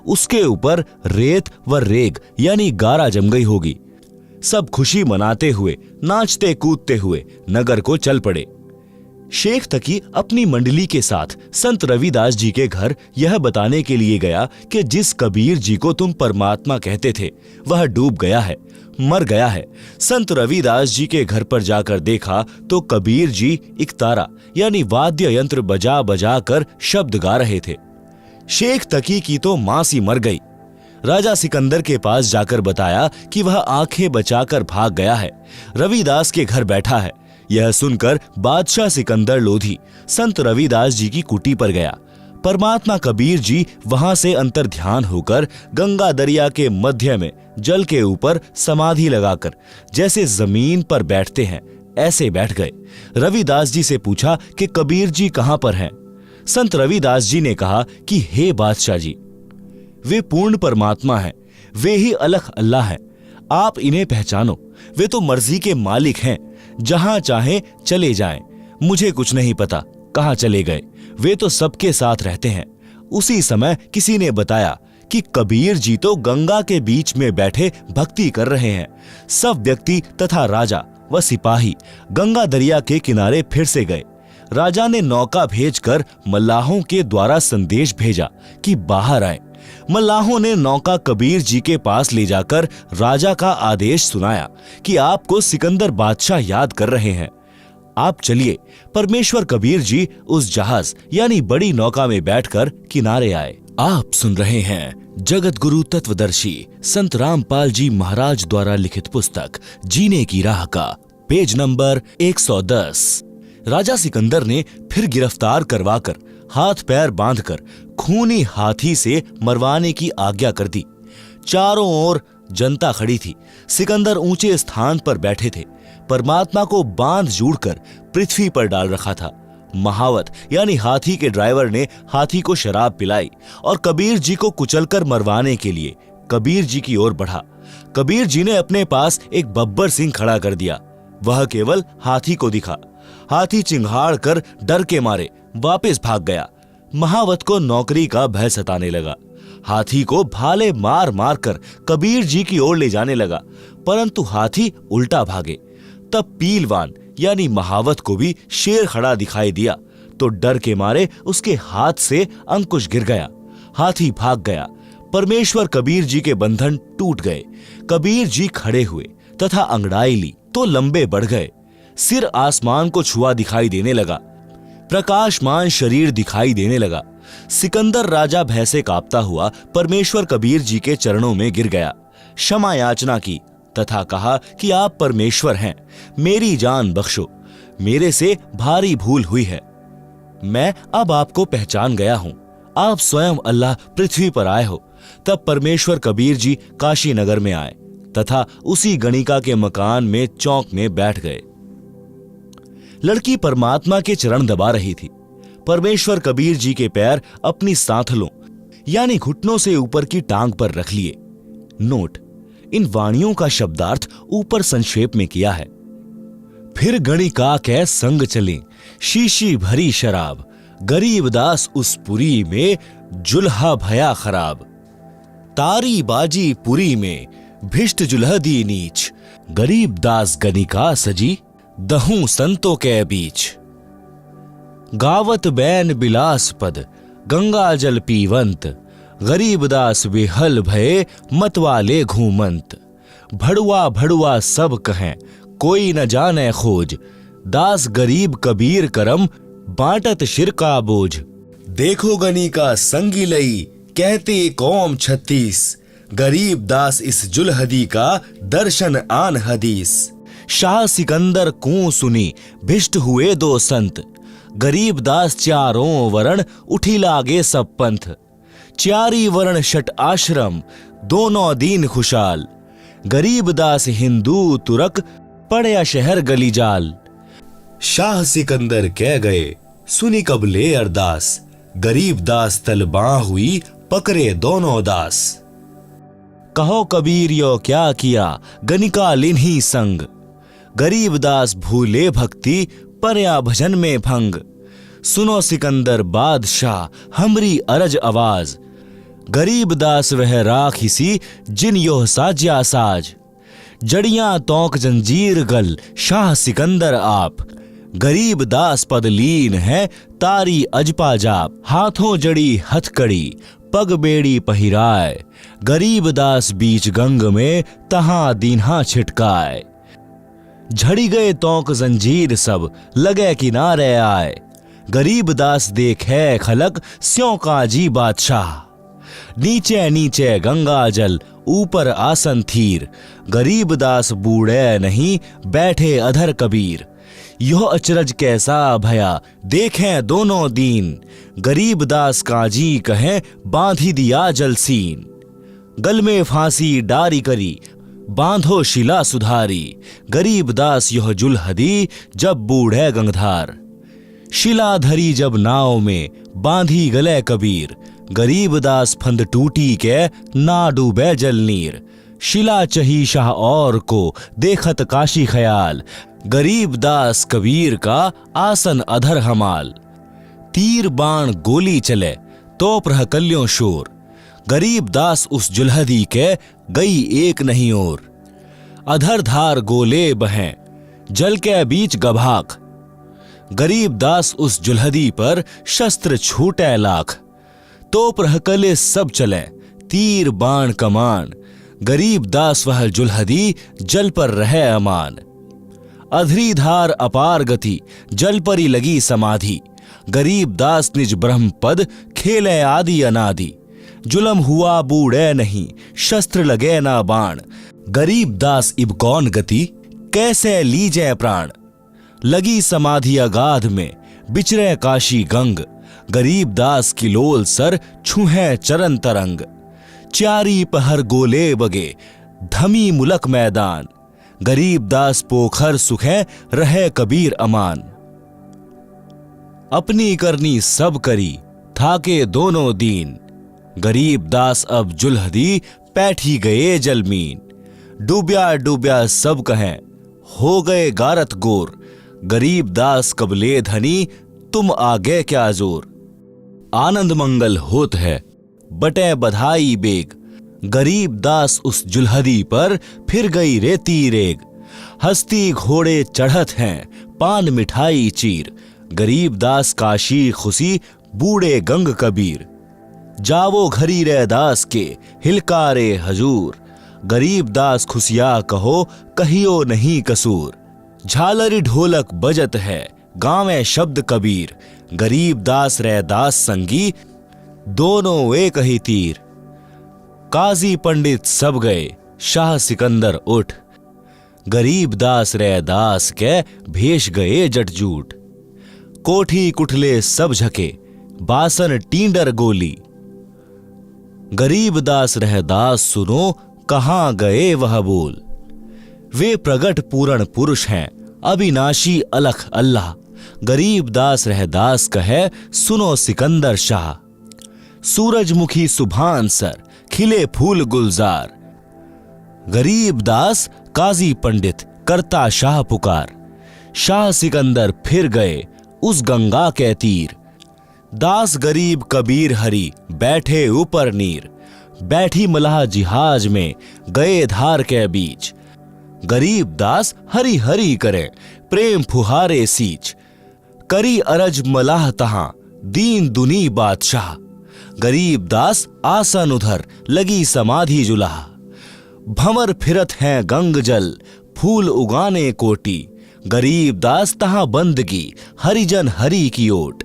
उसके ऊपर रेत व रेग यानी गारा जम गई होगी। सब खुशी मनाते हुए, नाचते कूदते हुए नगर को चल पड़े। शेख तकी अपनी मंडली के साथ संत रविदास जी के घर यह बताने के लिए गया कि जिस कबीर जी को तुम परमात्मा कहते थे वह डूब गया है, मर गया है। संत रविदास जी के घर पर जाकर देखा तो कबीर जी इकतारा यानी वाद्य यंत्र बजा बजा कर शब्द गा रहे थे। शेख तकी की तो मां सी मर गई। राजा सिकंदर के पास जाकर बताया कि वह आंखें बचाकर भाग गया है, रविदास के घर बैठा है। यह सुनकर बादशाह सिकंदर लोधी संत रविदास जी की कुटी पर गया। परमात्मा कबीर जी वहां से अंतर्ध्यान होकर गंगा दरिया के मध्य में जल के ऊपर समाधि लगाकर जैसे जमीन पर बैठते हैं ऐसे बैठ गए। रविदास जी से पूछा कि कबीर जी कहां पर हैं? संत रविदास जी ने कहा कि हे बादशाह जी, वे पूर्ण परमात्मा हैं, वे ही अलख अल्लाह हैं। आप इन्हें पहचानो, वे तो मर्जी के मालिक हैं, जहां चाहे चले जाएं। मुझे कुछ नहीं पता कहां चले गए, वे तो सबके साथ रहते हैं। उसी समय किसी ने बताया कि कबीर जी तो गंगा के बीच में बैठे भक्ति कर रहे हैं। सब व्यक्ति तथा राजा व सिपाही गंगा दरिया के किनारे फिर से गए। राजा ने नौका भेजकर मल्लाहों के द्वारा संदेश भेजा कि बाहर आए। मल्लाहों ने नौका कबीर जी के पास ले जाकर राजा का आदेश सुनाया कि आपको सिकंदर बादशाह याद कर रहे हैं, आप चलिए। परमेश्वर कबीर जी उस जहाज यानी बड़ी नौका में बैठकर किनारे आए। आप सुन रहे हैं जगत गुरु तत्वदर्शी संत रामपाल जी महाराज द्वारा लिखित पुस्तक जीने की राह का पेज नंबर 110। राजा सिकंदर ने फिर गिरफ्तार करवाकर हाथ पैर बांधकर खूनी हाथी से मरवाने की आज्ञा कर दी। चारों ओर जनता खड़ी थी। सिकंदर ऊंचे स्थान पर बैठे थे। परमात्मा को बांध जोड़कर पृथ्वी पर डाल रखा था। महावत यानी हाथी के ड्राइवर ने हाथी को शराब पिलाई और कबीर जी को कुचलकर मरवाने के लिए कबीर जी की ओर बढ़ा। कबीर जी ने अपने पास एक बब्बर सिंह खड़ा कर दिया। वह केवल हाथी को दिखा। हाथी चिंघाड़ कर डर के मारे वापस भाग गया। महावत को नौकरी का भय सताने लगा। हाथी को भाले मार मार कर कबीर जी की ओर ले जाने लगा, परंतु हाथी उल्टा भागे। तब पीलवान यानी महावत को भी शेर खड़ा दिखाई दिया तो डर के मारे उसके हाथ से अंकुश गिर गया। हाथी भाग गया। परमेश्वर कबीर जी के बंधन टूट गए। कबीर जी खड़े हुए तथा अंगड़ाई ली तो लंबे बढ़ गए। सिर आसमान को छुआ दिखाई देने लगा। प्रकाशमान शरीर दिखाई देने लगा। सिकंदर राजा भय से कांपता हुआ परमेश्वर कबीर जी के चरणों में गिर गया। क्षमा याचना की तथा कहा कि आप परमेश्वर हैं, मेरी जान बख्शो, मेरे से भारी भूल हुई है। मैं अब आपको पहचान गया हूं, आप स्वयं अल्लाह पृथ्वी पर आए हो। तब परमेश्वर कबीर जी काशी नगर में आए तथा उसी गणिका के मकान में चौक में बैठ गए। लड़की परमात्मा के चरण दबा रही थी। परमेश्वर कबीर जी के पैर अपनी सांथलों यानी घुटनों से ऊपर की टांग पर रख लिए। नोट: इन वाणियों का शब्दार्थ ऊपर संक्षेप में किया है। फिर गणिका के संग चले, शीशी भरी शराब, गरीब दास उस पुरी में जुल्हा भया खराब। तारी बाजी पुरी में भिष्ट जुल्ह दी नीच, गरीब दास गणिका सजी दहूं संतों के बीच। गावत बैन बिलास पद, गंगा जल पीवंत, गरीबदास विहल भये मतवाले घूमंत। भड़ुआ भड़ुआ सब कहें कोई न जाने खोज। दास गरीब कबीर करम बांटत शिर का बोझ। देखो गनी का संगी लई कहते कौम 36। गरीब दास इस जुलहदी का दर्शन आन हदीस। शाह सिकंदर को सुनी भिष्ट हुए दो संत। गरीब दास चारों वरण उठी लागे सब पंथ। चारी वर्ण शट आश्रम दोनों दीन खुशाल। गरीब दास हिंदू तुरक पड़या शहर गली जाल। शाह सिकंदर कह गए सुनी कबले अरदास। गरीब दास तलबा हुई पकड़े दोनों दास। कहो कबीर यो क्या किया गनिका लिन्ही संग। गरीब दास भूले भक्ति परया भजन में भंग। सुनो सिकंदर बादशाह हमरी अरज आवाज। गरीब दास वह राखिसी जिन योह साज्या साज। जड़ियां तोक जंजीर गल शाह सिकंदर आप। गरीब दास पदलीन है तारी अजपा जाप। हाथों जड़ी हथकड़ी पग बेड़ी पहिराए। गरीब दास बीच गंग में तहां दीन्हा छिटकाए। झड़ी गए तोक जंजीर सब लगे किनारे आए। गरीब दास देखे खलक स्यों काजी बादशाह। नीचे नीचे गंगा जल ऊपर आसन थीर। गरीब दास बूढ़े नहीं बैठे अधर कबीर। यह अचरज कैसा भया देखें दोनों दीन। गरीब दास काजी कहें बांधी दिया जलसीन। गल में फांसी डारी करी बांधो शिला सुधारी। गरीब दास यह जुलहदी जब बूढ़े गंगधार। शिला धरी जब नाव में बांधी गले कबीर। गरीब दास फंद टूटी के ना डूबे जल नीर। शिला चही शाह और को देखत काशी ख्याल। गरीब दास कबीर का आसन अधर हमाल। तीर बाण गोली चले तो प्रहकल्यों शोर। गरीब दास उस जुलहदी के गई एक नहीं और। अधर धार गोले बहें जल के बीच गभाक। गरीब दास उस जुलहदी पर शस्त्र छूटे लाख। तो प्रहकले सब चले तीर बाण कमान। गरीब दास वह जुलहदी जल पर रहे अमान। अधरी धार अपार गति जल परी लगी समाधि। गरीब दास निज ब्रह्म पद खेले आदि अनादि। जुलम हुआ बूढ़े नहीं शस्त्र लगे ना बाण। गरीब दास इब कौन गति कैसे लीजे प्राण। लगी समाधि अगाध में बिचरे काशी गंग। गरीब दास की लोल सर छुहे चरण तरंग। चारी पहर गोले बगे धमी मुलक मैदान। गरीब दास पोखर सुखे रहे कबीर अमान। अपनी करनी सब करी थाके दोनों दीन। गरीब दास अब जुलहदी पैठी गए जलमीन। डूब्या डूब्या सब कहें हो गए गारत गोर। गरीब दास कबले धनी तुम आगे क्या जोर। आनंद मंगल होत है बटे बधाई बेग। गरीब दास उस जुलहदी पर फिर गई रेती रेग। हस्ती घोड़े चढ़त हैं पान मिठाई चीर। गरीब दास काशी खुशी बूढ़े गंग कबीर। जावो घरी रे दास के हिलकारे हजूर। गरीब दास खुशिया कहो कहियो नहीं कसूर। झालरी ढोलक बजत है गावे शब्द कबीर। गरीब दास रे दास संगी दोनों एक ही तीर। काजी पंडित सब गए शाह सिकंदर उठ। गरीब दास रे दास के भेष गए जटजूट। कोठी कुठले सब झके बासन टींडर गोली। गरीब दास रह दास सुनो कहां गए वह बोल। वे प्रगट पूर्ण पुरुष हैं अविनाशी अलख अल्लाह। गरीब दास रह दास कहे सुनो सिकंदर शाह। सूरजमुखी सुभान सर खिले फूल गुलजार। गरीब दास काजी पंडित करता शाह पुकार। शाह सिकंदर फिर गए उस गंगा के तीर। दास गरीब कबीर हरि बैठे ऊपर नीर। बैठी मलाह जिहाज में गए धार के बीच। गरीब दास हरि हरि करे प्रेम फुहारे सींच। करी अरज मलाह तहां दीन दुनी बादशाह। गरीब दास आसन उधर लगी समाधि जुलाहा। भंवर फिरत हैं गंग जल फूल उगाने कोटि। गरीब दास तहां बंदगी हरिजन हरि की ओट।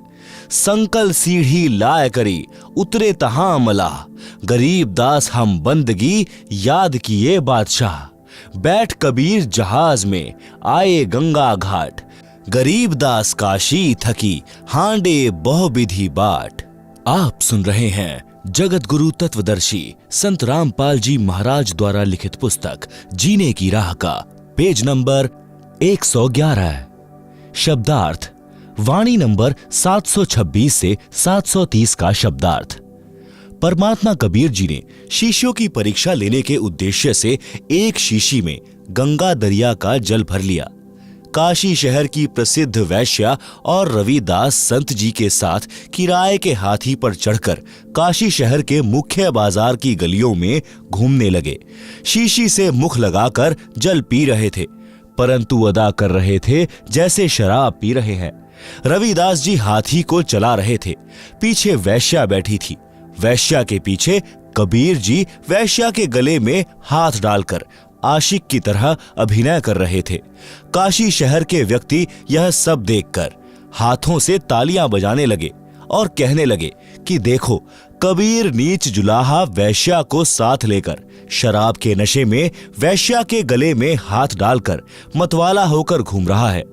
संकल सीढ़ी लाय करी उतरे तहां मलाह। गरीब दास हम बंदगी याद किए बादशाह। बैठ कबीर जहाज में आए गंगा घाट। गरीब दास काशी थकी हांडे बहु विधि बाट। आप सुन रहे हैं जगत गुरु तत्वदर्शी संत रामपाल जी महाराज द्वारा लिखित पुस्तक जीने की राह का पेज नंबर 111। शब्दार्थ वाणी नंबर 726 से 730 का शब्दार्थ। परमात्मा कबीर जी ने शिष्यों की परीक्षा लेने के उद्देश्य से एक शीशी में गंगा दरिया का जल भर लिया। काशी शहर की प्रसिद्ध वैश्या और रविदास संत जी के साथ किराए के हाथी पर चढ़कर काशी शहर के मुख्य बाजार की गलियों में घूमने लगे। शीशी से मुख लगाकर जल पी रहे थे, परंतु अदा कर रहे थे जैसे शराब पी रहे हैं। रविदास जी हाथी को चला रहे थे, पीछे वैश्या बैठी थी। वैश्या के पीछे कबीर जी वैश्या के गले में हाथ डालकर आशिक की तरह अभिनय कर रहे थे। काशी शहर के व्यक्ति यह सब देखकर हाथों से तालियां बजाने लगे और कहने लगे कि देखो, कबीर नीच जुलाहा वैश्या को साथ लेकर शराब के नशे में वैश्या के गले में हाथ डालकर मतवाला होकर घूम रहा है।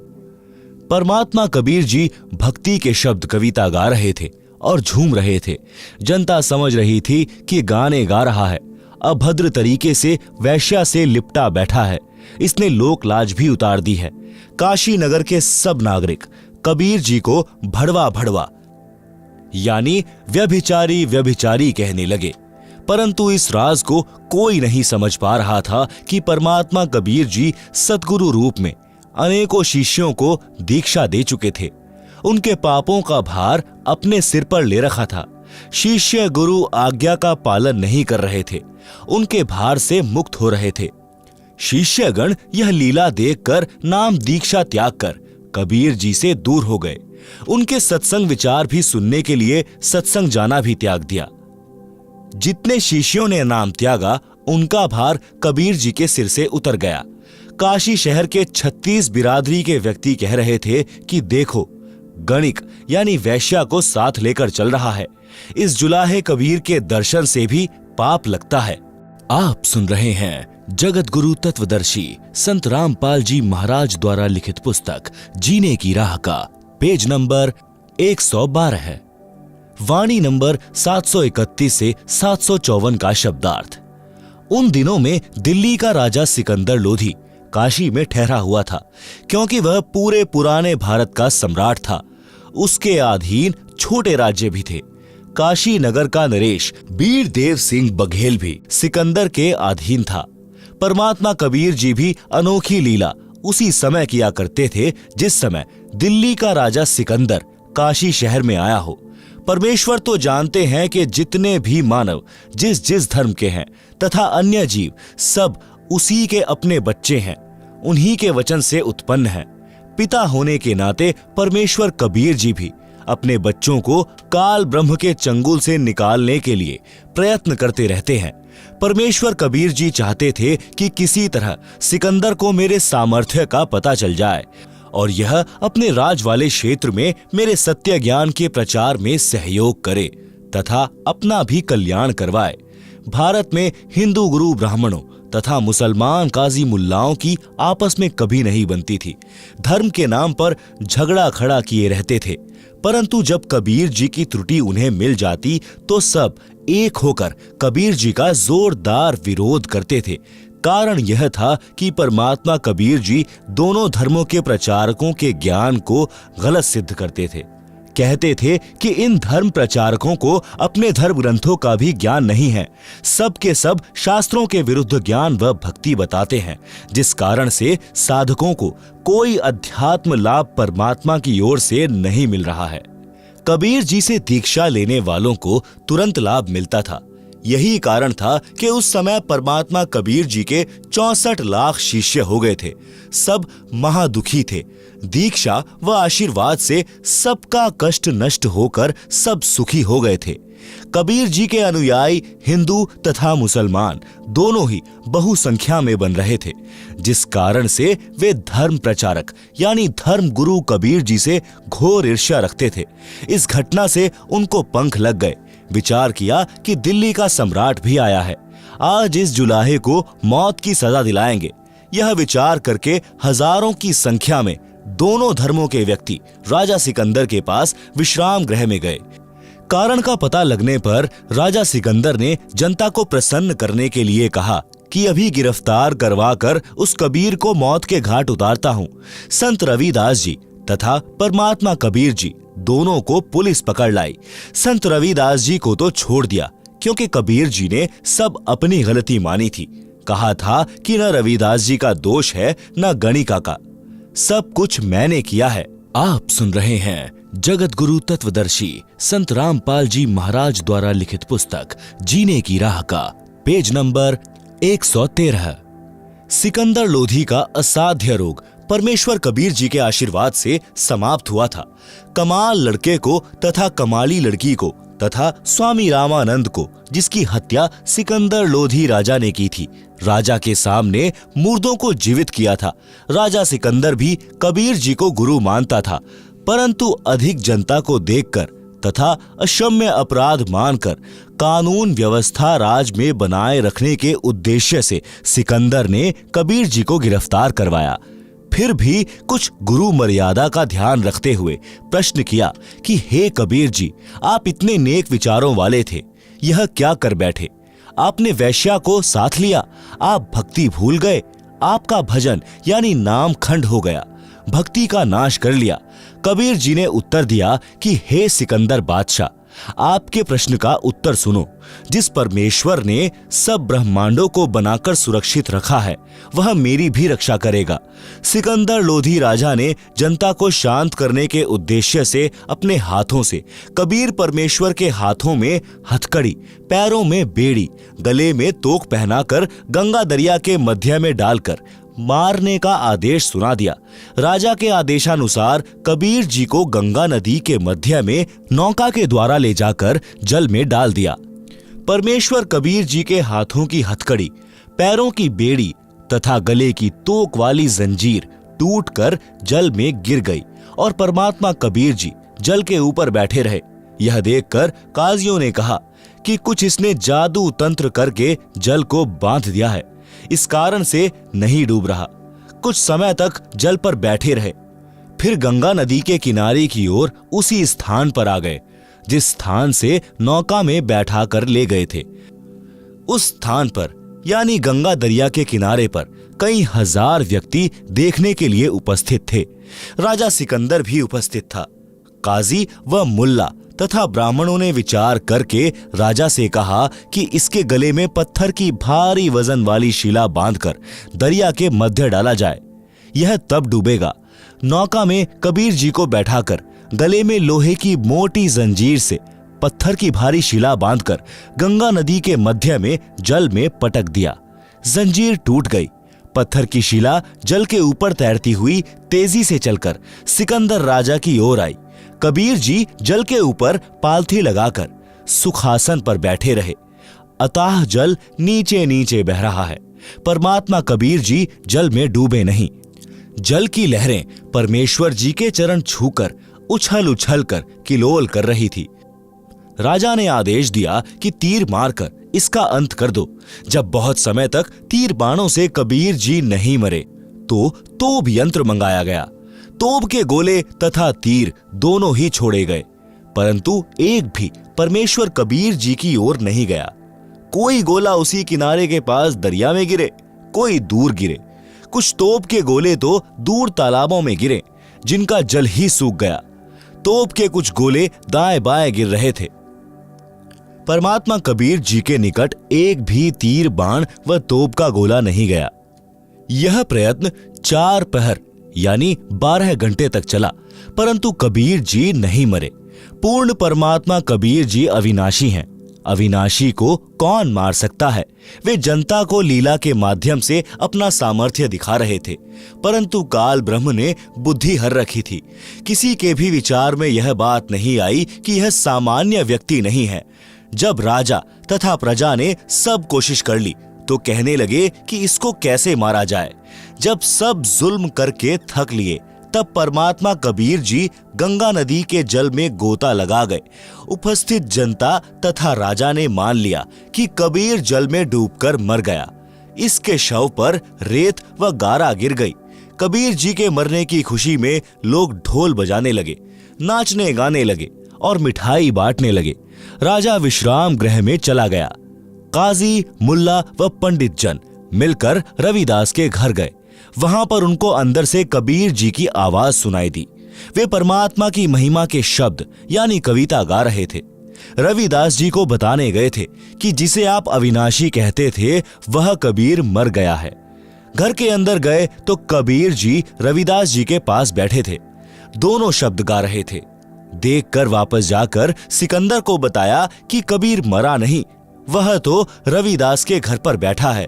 परमात्मा कबीर जी भक्ति के शब्द कविता गा रहे थे और झूम रहे थे। जनता समझ रही थी कि गाने गा रहा है। अभद्र तरीके से वैश्या से लिपटा बैठा है। इसने लोक लाज भी उतार दी है। काशी नगर के सब नागरिक कबीर जी को भड़वा भड़वा यानी व्यभिचारी व्यभिचारी कहने लगे, परंतु इस राज को कोई नहीं समझ पा रहा था कि परमात्मा कबीर जी सतगुरु रूप में अनेकों शिष्यों को दीक्षा दे चुके थे। उनके पापों का भार अपने सिर पर ले रखा था। शिष्य गुरु आज्ञा का पालन नहीं कर रहे थे, उनके भार से मुक्त हो रहे थे। शिष्यगण यह लीला देखकर नाम दीक्षा त्याग कर कबीर जी से दूर हो गए। उनके सत्संग विचार भी सुनने के लिए सत्संग जाना भी त्याग दिया। जितने शिष्यों ने नाम त्यागा, उनका भार कबीर जी के सिर से उतर गया। काशी शहर के 36 बिरादरी के व्यक्ति कह रहे थे कि देखो, गणिक यानी वैश्या को साथ लेकर चल रहा है। इस जुलाहे कबीर के दर्शन से भी पाप लगता है। आप सुन रहे हैं जगत गुरु तत्वदर्शी संत रामपाल जी महाराज द्वारा लिखित पुस्तक जीने की राह का पेज नंबर 112 है। वाणी नंबर 731 से 754 का शब्दार्थ। उन दिनों में दिल्ली का राजा सिकंदर लोधी काशी में ठहरा हुआ था, क्योंकि वह पूरे पुराने भारत का सम्राट था। उसके अधीन छोटे राज्य भी थे। काशी नगर का नरेश बीर देव सिंह बघेल भी सिकंदर के अधीन था। परमात्मा कबीर जी भी अनोखी लीला उसी समय किया करते थे जिस समय दिल्ली का राजा सिकंदर काशी शहर में आया हो। परमेश्वर तो जानते हैं कि जितने भी मानव जिस जिस धर्म के हैं तथा अन्य जीव सब उसी के अपने बच्चे हैं, उन्हीं के वचन से उत्पन्न हैं। पिता होने के नाते परमेश्वर कबीर जी भी अपने बच्चों को काल ब्रह्म के चंगुल से निकालने के लिए प्रयत्न करते रहते हैं। परमेश्वर कबीर जी चाहते थे कि किसी तरह सिकंदर को मेरे सामर्थ्य का पता चल जाए और यह अपने राज वाले क्षेत्र में मेरे सत्य ज्ञान के प्रचार में सहयोग करे तथा अपना भी कल्याण करवाए। भारत में हिंदू गुरु ब्राह्मणों तथा मुसलमान काजी मुल्लाओं की आपस में कभी नहीं बनती थी। धर्म के नाम पर झगड़ा खड़ा किए रहते थे, परंतु जब कबीर जी की त्रुटि उन्हें मिल जाती तो सब एक होकर कबीर जी का जोरदार विरोध करते थे। कारण यह था कि परमात्मा कबीर जी दोनों धर्मों के प्रचारकों के ज्ञान को गलत सिद्ध करते थे। कहते थे कि इन धर्म प्रचारकों को अपने धर्म ग्रंथों का भी ज्ञान नहीं है, सब के सब शास्त्रों के विरुद्ध ज्ञान व भक्ति बताते हैं, जिस कारण से साधकों को कोई अध्यात्म लाभ परमात्मा की ओर से नहीं मिल रहा है। कबीर जी से दीक्षा लेने वालों को तुरंत लाभ मिलता था। यही कारण था कि उस समय परमात्मा कबीर जी के 64 लाख शिष्य हो गए थे। सब महादुखी थे। दीक्षा व आशीर्वाद से सबका कष्ट नष्ट होकर सब सुखी हो गए थे। कबीर जी के अनुयायी हिंदू तथा मुसलमान दोनों ही बहुसंख्या में बन रहे थे, जिस कारण से वे धर्म प्रचारक यानी धर्म गुरु कबीर जी से घोर ईर्ष्या रखते थे। इस घटना से उनको पंख लग गए। विचार किया कि दिल्ली का सम्राट भी आया है, आज इस जुलाहे को मौत की सजा दिलाएंगे। यह विचार करके हजारों की संख्या में दोनों धर्मों के व्यक्ति राजा सिकंदर के पास विश्राम गृह में गए। कारण का पता लगने पर राजा सिकंदर ने जनता को प्रसन्न करने के लिए कहा कि अभी गिरफ्तार करवाकर उस कबीर को मौत के घाट उतारता हूं। संत रविदास जी तथा परमात्मा कबीर जी दोनों को पुलिस पकड़ लाई। संत रविदास जी को तो छोड़ दिया, क्योंकि कबीर जी ने सब अपनी गलती मानी थी। कहा था कि न रविदास जी का दोष है न गणिका का, सब कुछ मैंने किया है। आप सुन रहे हैं जगत गुरु तत्वदर्शी संत रामपाल जी महाराज द्वारा लिखित पुस्तक जीने की राह का पेज नंबर 113। सिकंदर लोधी का असाध्य रोग परमेश्वर कबीर जी के आशीर्वाद से समाप्त हुआ था। कमाल लड़के को तथा कमाली लड़की को तथा स्वामी रामानंद को, जिसकी हत्या सिकंदर लोधी राजा ने की थी, राजा के सामने मुर्दों को जीवित किया था। राजा सिकंदर भी कबीर जी को गुरु मानता था, परंतु अधिक जनता को देखकर तथा अक्षम्य अपराध मानकर कानून व्यवस्था राज में बनाए रखने के उद्देश्य से सिकंदर ने कबीर जी को गिरफ्तार करवाया। फिर भी कुछ गुरु मर्यादा का ध्यान रखते हुए प्रश्न किया कि हे कबीर जी, आप इतने नेक विचारों वाले थे, यह क्या कर बैठे? आपने वैश्या को साथ लिया, आप भक्ति भूल गए, आपका भजन यानी नाम खंड हो गया, भक्ति का नाश कर लिया। कबीर जी ने उत्तर दिया कि हे सिकंदर बादशाह, आपके प्रश्न का उत्तर सुनो। जिस परमेश्वर ने सब ब्रह्मांडों को बनाकर सुरक्षित रखा है, वह मेरी भी रक्षा करेगा। सिकंदर लोधी राजा ने जनता को शांत करने के उद्देश्य से अपने हाथों से कबीर परमेश्वर के हाथों में हथकड़ी, पैरों में बेड़ी, गले में तोक पहनाकर गंगा दरिया के मध्य में डालकर मारने का आदेश सुना दिया। राजा के आदेशानुसार कबीर जी को गंगा नदी के मध्य में नौका के द्वारा ले जाकर जल में डाल दिया। परमेश्वर कबीर जी के हाथों की हथकड़ी, पैरों की बेड़ी तथा गले की तोक वाली जंजीर टूटकर जल में गिर गई और परमात्मा कबीर जी जल के ऊपर बैठे रहे। यह देखकर काजियों ने कहा कि कुछ इसने जादू तंत्र करके जल को बांध दिया है, इस कारण से नहीं डूब रहा। कुछ समय तक जल पर बैठे रहे, फिर गंगा नदी के किनारे की ओर उसी स्थान पर आ गए जिस स्थान से नौका में बैठा कर ले गए थे। उस स्थान पर यानी गंगा दरिया के किनारे पर कई हजार व्यक्ति देखने के लिए उपस्थित थे। राजा सिकंदर भी उपस्थित था। काजी व मुल्ला तथा ब्राह्मणों ने विचार करके राजा से कहा कि इसके गले में पत्थर की भारी वजन वाली शिला बांधकर दरिया के मध्य डाला जाए, यह तब डूबेगा। नौका में कबीर जी को बैठाकर गले में लोहे की मोटी जंजीर से पत्थर की भारी शिला बांधकर गंगा नदी के मध्य में जल में पटक दिया। जंजीर टूट गई। पत्थर की शिला जल के ऊपर तैरती हुई तेजी से चलकर सिकंदर राजा की ओर आई। कबीर जी जल के ऊपर पालथी लगाकर सुखासन पर बैठे रहे। अथाह जल नीचे नीचे बह रहा है। परमात्मा कबीर जी जल में डूबे नहीं। जल की लहरें परमेश्वर जी के चरण छूकर उछल उछल कर किलोल कर रही थी। राजा ने आदेश दिया कि तीर मारकर इसका अंत कर दो। जब बहुत समय तक तीर बाणों से कबीर जी नहीं मरे तो तोप यंत्र मंगाया गया। तोप के गोले तथा तीर दोनों ही छोड़े गए, परंतु एक भी परमेश्वर कबीर जी की ओर नहीं गया। कोई गोला उसी किनारे के पास दरिया में गिरे, कोई दूर गिरे। कुछ तोप के गोले तो दूर तालाबों में गिरे जिनका जल ही सूख गया। तोप के कुछ गोले दाएं बाएं गिर रहे थे। परमात्मा कबीर जी के निकट एक भी तीर बाण व तोप का गोला नहीं गया। यह प्रयत्न 4 पहर यानी 12 घंटे तक चला, परंतु कबीर जी नहीं मरे। पूर्ण परमात्मा कबीर जी अविनाशी हैं। अविनाशी को कौन मार सकता है। वे जनता को लीला के माध्यम से अपना सामर्थ्य दिखा रहे थे, परंतु काल ब्रह्म ने बुद्धि हर रखी थी। किसी के भी विचार में यह बात नहीं आई कि यह सामान्य व्यक्ति नहीं है। जब राजा तथा प्रजा ने सब कोशिश कर ली तो कहने लगे कि इसको कैसे मारा जाए। जब सब जुल्म करके थक लिए तब परमात्मा कबीर जी गंगा नदी के जल में गोता लगा गए। उपस्थित जनता तथा राजा ने मान लिया कि कबीर जल में डूबकर मर गया। इसके शव पर रेत व गारा गिर गई। कबीर जी के मरने की खुशी में लोग ढोल बजाने लगे, नाचने गाने लगे और मिठाई बांटने लगे। राजा विश्राम गृह में चला गया। काजी, मुल्ला व पंडित जन मिलकर रविदास के घर गए। वहां पर उनको अंदर से कबीर जी की आवाज सुनाई दी। वे परमात्मा की महिमा के शब्द यानी कविता गा रहे थे। रविदास जी को बताने गए थे कि जिसे आप अविनाशी कहते थे वह कबीर मर गया है। घर के अंदर गए तो कबीर जी रविदास जी के पास बैठे थे। दोनों शब्द गा रहे थे। देखकर वापस जाकर सिकंदर को बताया कि कबीर मरा नहीं, वह तो रविदास के घर पर बैठा है।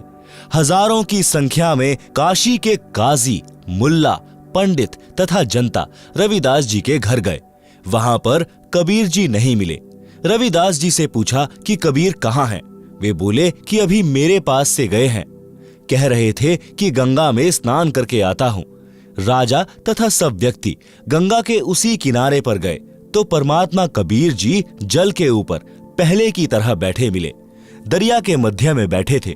हजारों की संख्या में काशी के काजी, मुल्ला, पंडित तथा जनता रविदास जी के घर गए। वहां पर कबीर जी नहीं मिले। रविदास जी से पूछा कि कबीर कहाँ हैं? वे बोले कि अभी मेरे पास से गए हैं। कह रहे थे कि गंगा में स्नान करके आता हूं। राजा तथा सब व्यक्ति गंगा के उसी किनारे पर गए तो परमात्मा कबीर जी जल के ऊपर पहले की तरह बैठे मिले। दरिया के मध्य में बैठे थे।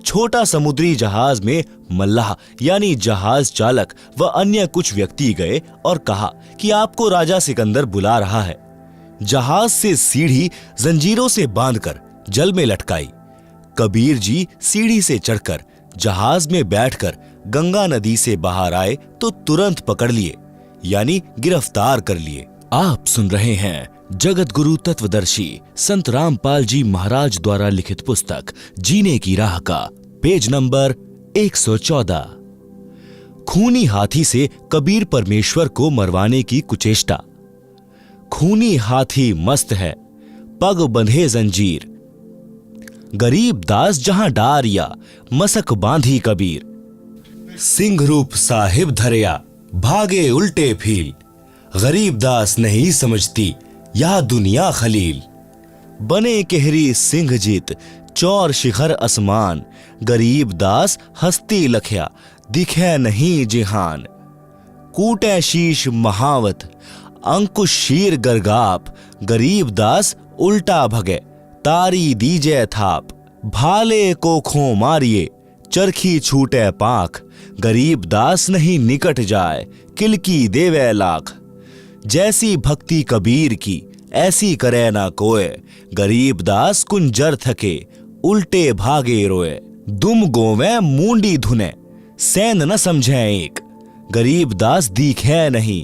छोटा समुद्री जहाज में मल्लाह यानी जहाज चालक व अन्य कुछ व्यक्ति गए और कहा कि आपको राजा सिकंदर बुला रहा है। जहाज से सीढ़ी जंजीरों से बांधकर जल में लटकाई। कबीर जी सीढ़ी से चढ़कर जहाज में बैठकर गंगा नदी से बाहर आए तो तुरंत पकड़ लिए यानी गिरफ्तार कर लिए। आप सुन रहे हैं जगत गुरु तत्वदर्शी संत रामपाल जी महाराज द्वारा लिखित पुस्तक जीने की राह का पेज नंबर 114। खूनी हाथी से कबीर परमेश्वर को मरवाने की कुचेष्टा। खूनी हाथी मस्त है, पग बंधे जंजीर। गरीब दास जहां डारिया, मसक बांधी कबीर। सिंह रूप साहिब धरिया, भागे उल्टे फील। गरीब दास नहीं समझती यह दुनिया खलील। बने केहरी सिंह जीत, चौर शिखर असमान। गरीब दास हस्ती लखया, दिखे नहीं जिहान। कूटे शीश महावत, अंकुश शीर गरगाप। गरीब दास उल्टा भगे, तारी दीजे थाप। भाले को खो मारिए, चरखी छूटे पाख। गरीब दास नहीं निकट जाए, किलकी देवे लाख। जैसी भक्ति कबीर की, ऐसी करे ना कोय। गरीब दास कुंजर थके, उल्टे भागे रोए। दुम गोवे मूंडी धुने, सैन न समझे एक। गरीब दास दिखे नहीं,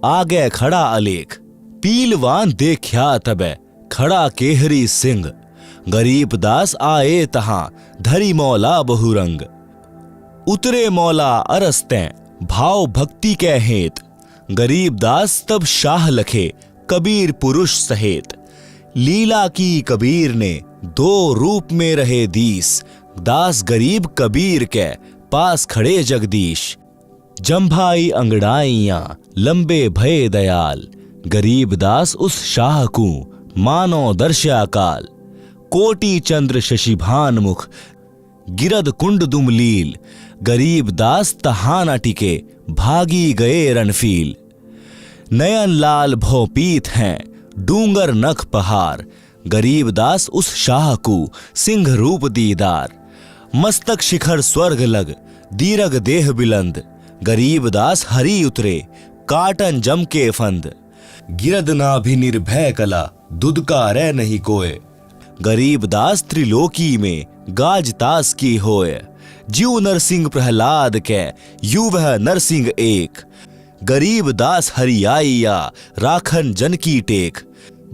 आगे खड़ा अलेख। पीलवान देखा तबे, खड़ा केहरी सिंह। गरीब दास आए तहां, धरी मौला बहुरंग। उतरे मौला अरस्ते, भाव भक्ति के हेत। गरीब दास तब शाह लखे, कबीर पुरुष सहेत। लीला की कबीर ने, दो रूप में रहे दीस। दास गरीब कबीर के, पास खड़े जगदीश। जंभाई अंगड़ाइयां, लंबे भय दयाल। गरीब दास उस शाह को, मानो दर्शा काल। कोटि चंद्र शशिभान मुख, गिरद कुंड दुमलील। गरीब दास तहां न टिके, भागी गए रणफील। नयन लाल भोपीत हैं, डूंगर नख पहाड़। गरीब दास उस शाह को, सिंह रूप दीदार। मस्तक शिखर स्वर्ग लग, दीरग देह बिलंद। गरीब दास हरि उतरे, काटन जम के फंद। गिरद नाभि निर्भय कला, दुदकारे नहीं कोय। गरीब दास त्रिलोकी में, गाज तास की होय। जीव नरसिंह प्रहलाद के, यू वह नरसिंह एक। गरीब दास हरियाइया, राखन जन की टेक।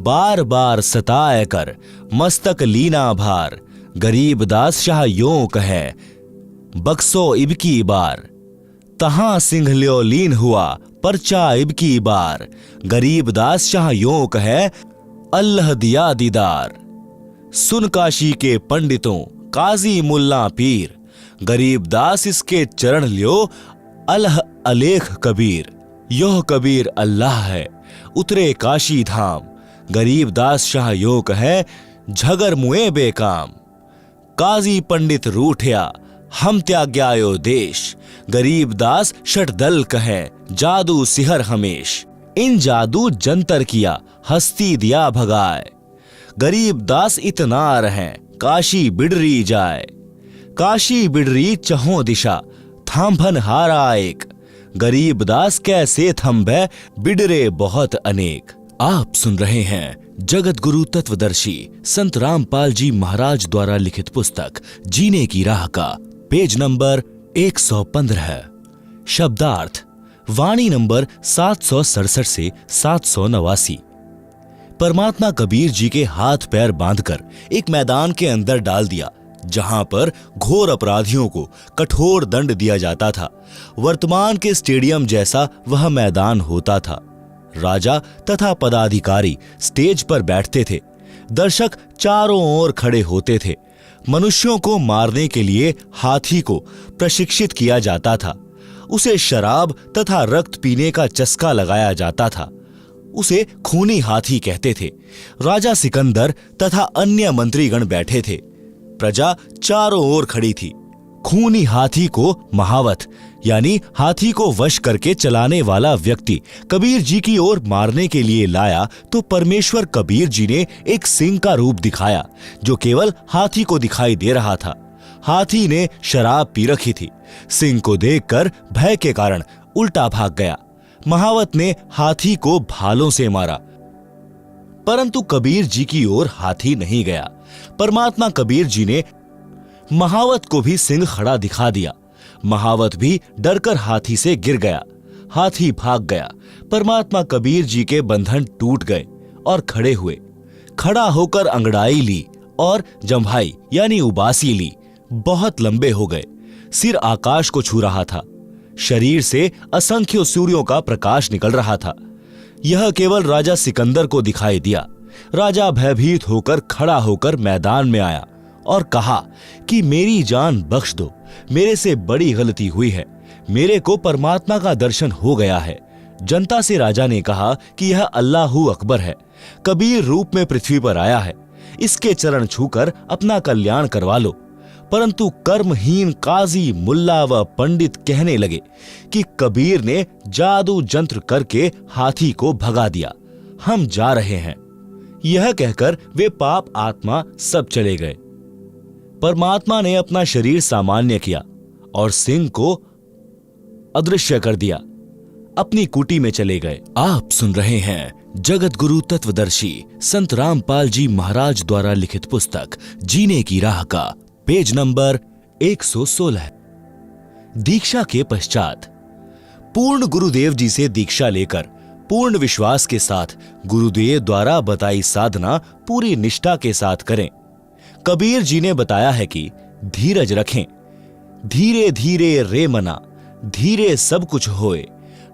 बार बार सताए कर, मस्तक लीना भार। गरीब दास शाह यों कहे, बक्सो इबकी बार। तहां सिंह ल्यो लीन हुआ, परचा इबकी बार। गरीब दास शाह यों कहे, अल्लाह दिया दीदार। सुन काशी के पंडितों काजी मुल्ला पीर, गरीबदास इसके चरण लियो अलह अलेख कबीर। योह कबीर अल्लाह है उतरे काशी धाम, गरीबदास शाह यो कहे झगर मुए बेकाम। काजी पंडित रूठया हम त्याग्यायो देश, गरीबदास षटदल कहे जादू सिहर हमेश। इन जादू जंतर किया हस्ती दिया भगाए, गरीबदास इतना रहे काशी बिडरी जाए। काशी बिडरी चहों दिशा थांभन हारा एक, गरीबदास कैसे थंभे बिडरे बहुत अनेक। आप सुन रहे हैं जगत गुरु तत्वदर्शी संत रामपाल जी महाराज द्वारा लिखित पुस्तक जीने की राह का पेज नंबर 115। शब्दार्थ वाणी नंबर 767 से 789। परमात्मा कबीर जी के हाथ पैर बांधकर एक मैदान के अंदर डाल दिया, जहां पर घोर अपराधियों को कठोर दंड दिया जाता था। वर्तमान के स्टेडियम जैसा वह मैदान होता था। राजा तथा पदाधिकारी स्टेज पर बैठते थे, दर्शक चारों ओर खड़े होते थे। मनुष्यों को मारने के लिए हाथी को प्रशिक्षित किया जाता था। उसे शराब तथा रक्त पीने का चस्का लगाया जाता था। उसे खूनी हाथी कहते थे। राजा सिकंदर तथा अन्य मंत्रीगण बैठे थे। प्रजा चारों ओर खड़ी थी। खूनी हाथी को महावत यानी हाथी को वश करके चलाने वाला व्यक्ति कबीर जी की ओर मारने के लिए लाया तो परमेश्वर कबीर जी ने एक सिंह का रूप दिखाया, जो केवल हाथी को दिखाई दे रहा था। हाथी ने शराब पी रखी थी। सिंह को देखकर भय के कारण उल्टा भाग गया। महावत ने हाथी को भालों से मारा, परंतु कबीर जी की ओर हाथी नहीं गया। परमात्मा कबीर जी ने महावत को भी सिंह खड़ा दिखा दिया। महावत भी डरकर हाथी से गिर गया। हाथी भाग गया। परमात्मा कबीर जी के बंधन टूट गए और खड़े हुए। खड़ा होकर अंगड़ाई ली और जम्भाई यानी उबासी ली। बहुत लंबे हो गए। सिर आकाश को छू रहा था। शरीर से असंख्य सूर्यों का प्रकाश निकल रहा था। यह केवल राजा सिकंदर को दिखाई दिया। राजा भयभीत होकर खड़ा होकर मैदान में आया और कहा कि मेरी जान बख्श दो, मेरे से बड़ी गलती हुई है। मेरे को परमात्मा का दर्शन हो गया है। जनता से राजा ने कहा कि यह अल्लाहू अकबर है, कबीर रूप में पृथ्वी पर आया है, इसके चरण छूकर अपना कल्याण करवा लो। परंतु कर्महीन काजी मुल्ला व पंडित कहने लगे कि कबीर ने जादू जंत्र करके हाथी को भगा दिया, हम जा रहे हैं। यह कहकर वे पाप आत्मा सब चले गए। परमात्मा ने अपना शरीर सामान्य किया और सिंह को अदृश्य कर दिया, अपनी कुटी में चले गए। आप सुन रहे हैं जगत गुरु तत्वदर्शी संत रामपाल जी महाराज द्वारा लिखित पुस्तक जीने की राह का पेज नंबर 116। दीक्षा के पश्चात पूर्ण गुरुदेव जी से दीक्षा लेकर पूर्ण विश्वास के साथ गुरुदेव द्वारा बताई साधना पूरी निष्ठा के साथ करें। कबीर जी ने बताया है कि धीरज रखें। धीरे धीरे रे मना, धीरे सब कुछ होए।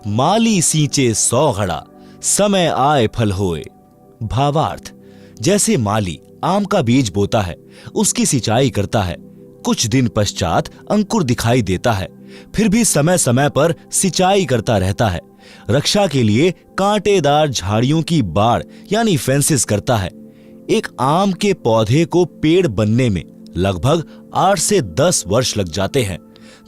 माली सींचे 100 घड़ा, समय आए फल होए। भावार्थ, जैसे माली आम का बीज बोता है, उसकी सिंचाई करता है, कुछ दिन पश्चात अंकुर दिखाई देता है, फिर भी समय समय पर सिंचाई करता रहता है। रक्षा के लिए कांटेदार झाड़ियों की बाड़ यानी फेंसेस करता है। एक आम के पौधे को पेड़ बनने में लगभग 8 से 10 वर्ष लग जाते हैं।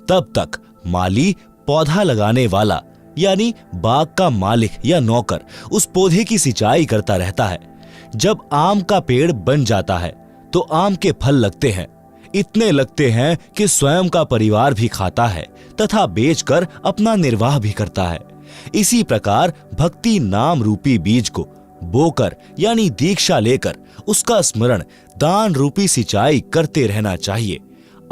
तब तक माली पौधा लगाने वाला यानी बाग का मालिक या नौकर उस पौधे की सिंचाई करता रहता है। जब आम का पेड़ बन जाता है तो आम के फल लगते हैं। इतने लगते हैं कि स्वयं का परिवार भी खाता है तथा बेचकर अपना निर्वाह भी करता है। इसी प्रकार भक्ति नाम रूपी बीज को बोकर यानी दीक्षा लेकर उसका स्मरण दान रूपी सिंचाई करते रहना चाहिए।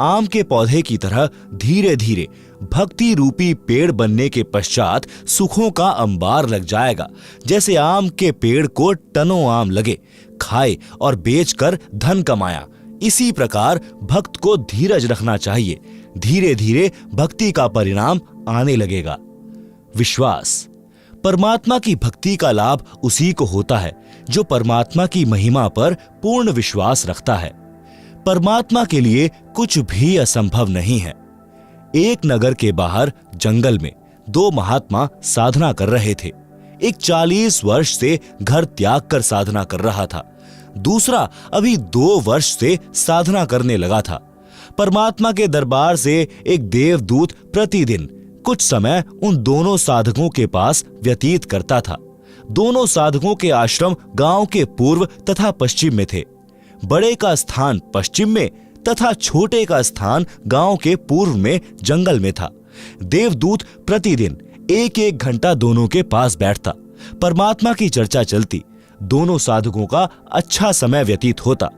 आम के पौधे की तरह धीरे धीरे भक्ति रूपी पेड़ बनने के पश्चात सुखों का अंबार लग जाएगा। जैसे आम के पेड़ को टनों आम लगे, खाए और बेचकर धन कमाया, इसी प्रकार भक्त को धीरज रखना चाहिए। धीरे धीरे भक्ति का परिणाम आने लगेगा। विश्वास, परमात्मा की भक्ति का लाभ उसी को होता है जो परमात्मा की महिमा पर पूर्ण विश्वास रखता है। परमात्मा के लिए कुछ भी असंभव नहीं है। एक नगर के बाहर जंगल में दो महात्मा साधना कर रहे थे। एक 40 वर्ष से घर त्याग कर साधना कर रहा था, दूसरा अभी 2 वर्ष से साधना करने लगा था। परमात्मा के दरबार से एक देवदूत प्रतिदिन कुछ समय उन दोनों साधकों के पास व्यतीत करता था। दोनों साधकों के आश्रम गांव के पूर्व तथा पश्चिम में थे। बड़े का स्थान पश्चिम में तथा छोटे का स्थान गांव के पूर्व में जंगल में था। देवदूत प्रतिदिन 1-1 घंटा दोनों के पास बैठता, परमात्मा की चर्चा चलती, दोनों साधकों का अच्छा समय व्यतीत होता।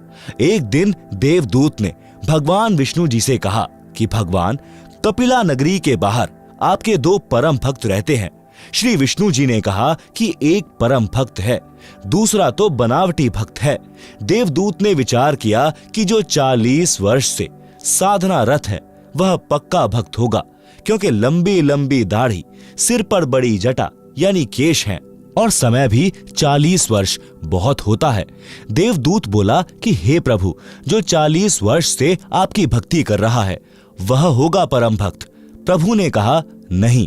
एक दिन देवदूत ने भगवान विष्णु जी से कहा कि भगवान, कपिला नगरी के बाहर आपके 2 परम भक्त रहते हैं। श्री विष्णु जी ने कहा कि एक परम भक्त है, दूसरा तो बनावटी भक्त है। देवदूत ने विचार किया कि जो 40 वर्ष से साधना रत है वह पक्का भक्त होगा, क्योंकि लंबी लंबी दाढ़ी, सिर पर बड़ी जटा यानी केश है और समय भी 40 वर्ष बहुत होता है। देवदूत बोला कि हे प्रभु, जो 40 वर्ष से आपकी भक्ति कर रहा है वह होगा परम भक्त। प्रभु ने कहा नहीं,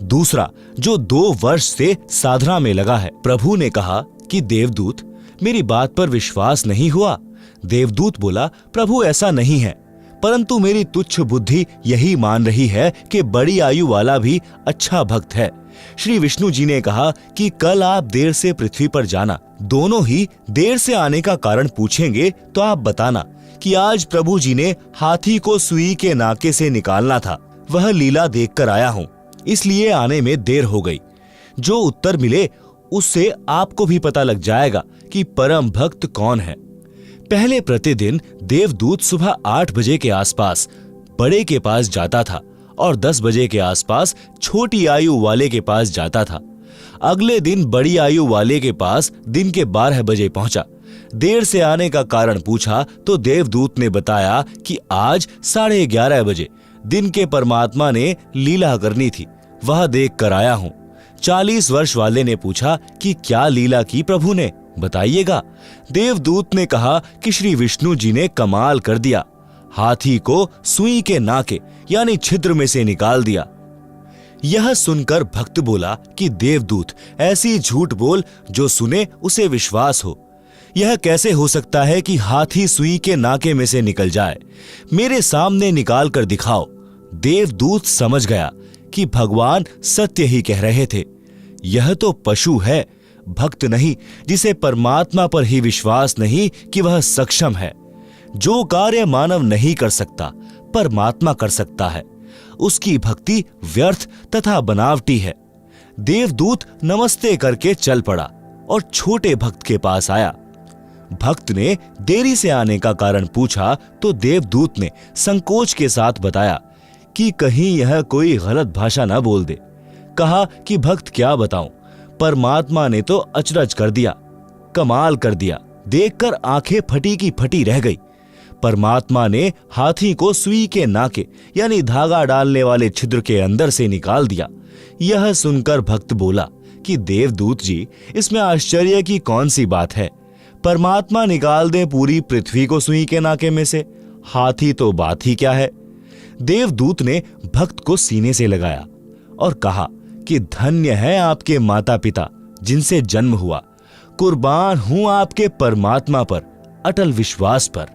दूसरा जो 2 वर्ष से साधना में लगा है। प्रभु ने कहा कि देवदूत, मेरी बात पर विश्वास नहीं हुआ। देवदूत बोला, प्रभु ऐसा नहीं है, परंतु मेरी तुच्छ बुद्धि यही मान रही है कि बड़ी आयु वाला भी अच्छा भक्त है। श्री विष्णु जी ने कहा कि कल आप देर से पृथ्वी पर जाना, दोनों ही देर से आने का कारण पूछेंगे तो आप बताना कि आज प्रभु जी ने हाथी को सुई के नाके से निकालना था, वह लीला देखकर आया हूं, इसलिए आने में देर हो गई। जो उत्तर मिले उससे आपको भी पता लग जाएगा कि परम भक्त कौन है। पहले प्रतिदिन देवदूत सुबह 8 बजे के आसपास बड़े के पास जाता था और 10 बजे के आसपास छोटी आयु वाले के पास जाता था। अगले दिन बड़ी आयु वाले के पास दिन के 12 बजे पहुंचा। देर से आने का कारण पूछा तो देवदूत ने बताया कि आज 11:30 बजे दिन के परमात्मा ने लीला करनी थी, वह देख कर आया हूं। 40 वर्ष वाले ने पूछा कि क्या लीला की प्रभु ने, बताइएगा। देवदूत ने कहा कि श्री विष्णु जी ने कमाल कर दिया, हाथी को सुई के नाके यानी छिद्र में से निकाल दिया। यह सुनकर भक्त बोला कि देवदूत, ऐसी झूठ बोल जो सुने उसे विश्वास हो। यह कैसे हो सकता है कि हाथी सुई के नाके में से निकल जाए? मेरे सामने निकाल कर दिखाओ। देवदूत समझ गया कि भगवान सत्य ही कह रहे थे। यह तो पशु है, भक्त नहीं, जिसे परमात्मा पर ही विश्वास नहीं कि वह सक्षम है। जो कार्य मानव नहीं कर सकता परमात्मा कर सकता है, उसकी भक्ति व्यर्थ तथा बनावटी है। देवदूत नमस्ते करके चल पड़ा और छोटे भक्त के पास आया। भक्त ने देरी से आने का कारण पूछा तो देवदूत ने संकोच के साथ बताया कि कहीं यह कोई गलत भाषा न बोल दे। कहा कि भक्त क्या बताऊं, परमात्मा ने तो अचरज कर दिया, कमाल कर दिया, देखकर आंखें फटी की फटी रह गई। परमात्मा ने हाथी को सुई के नाके यानी धागा डालने वाले छिद्र के अंदर से निकाल दिया। यह सुनकर भक्त बोला कि देवदूत जी, इसमें आश्चर्य की कौन सी बात है? परमात्मा निकाल दे पूरी पृथ्वी को सुई के नाके में से, हाथी तो बात ही क्या है। देवदूत ने भक्त को सीने से लगाया और कहा कि धन्य है आपके माता पिता जिनसे जन्म हुआ, कुर्बान हूं आपके परमात्मा पर अटल विश्वास पर।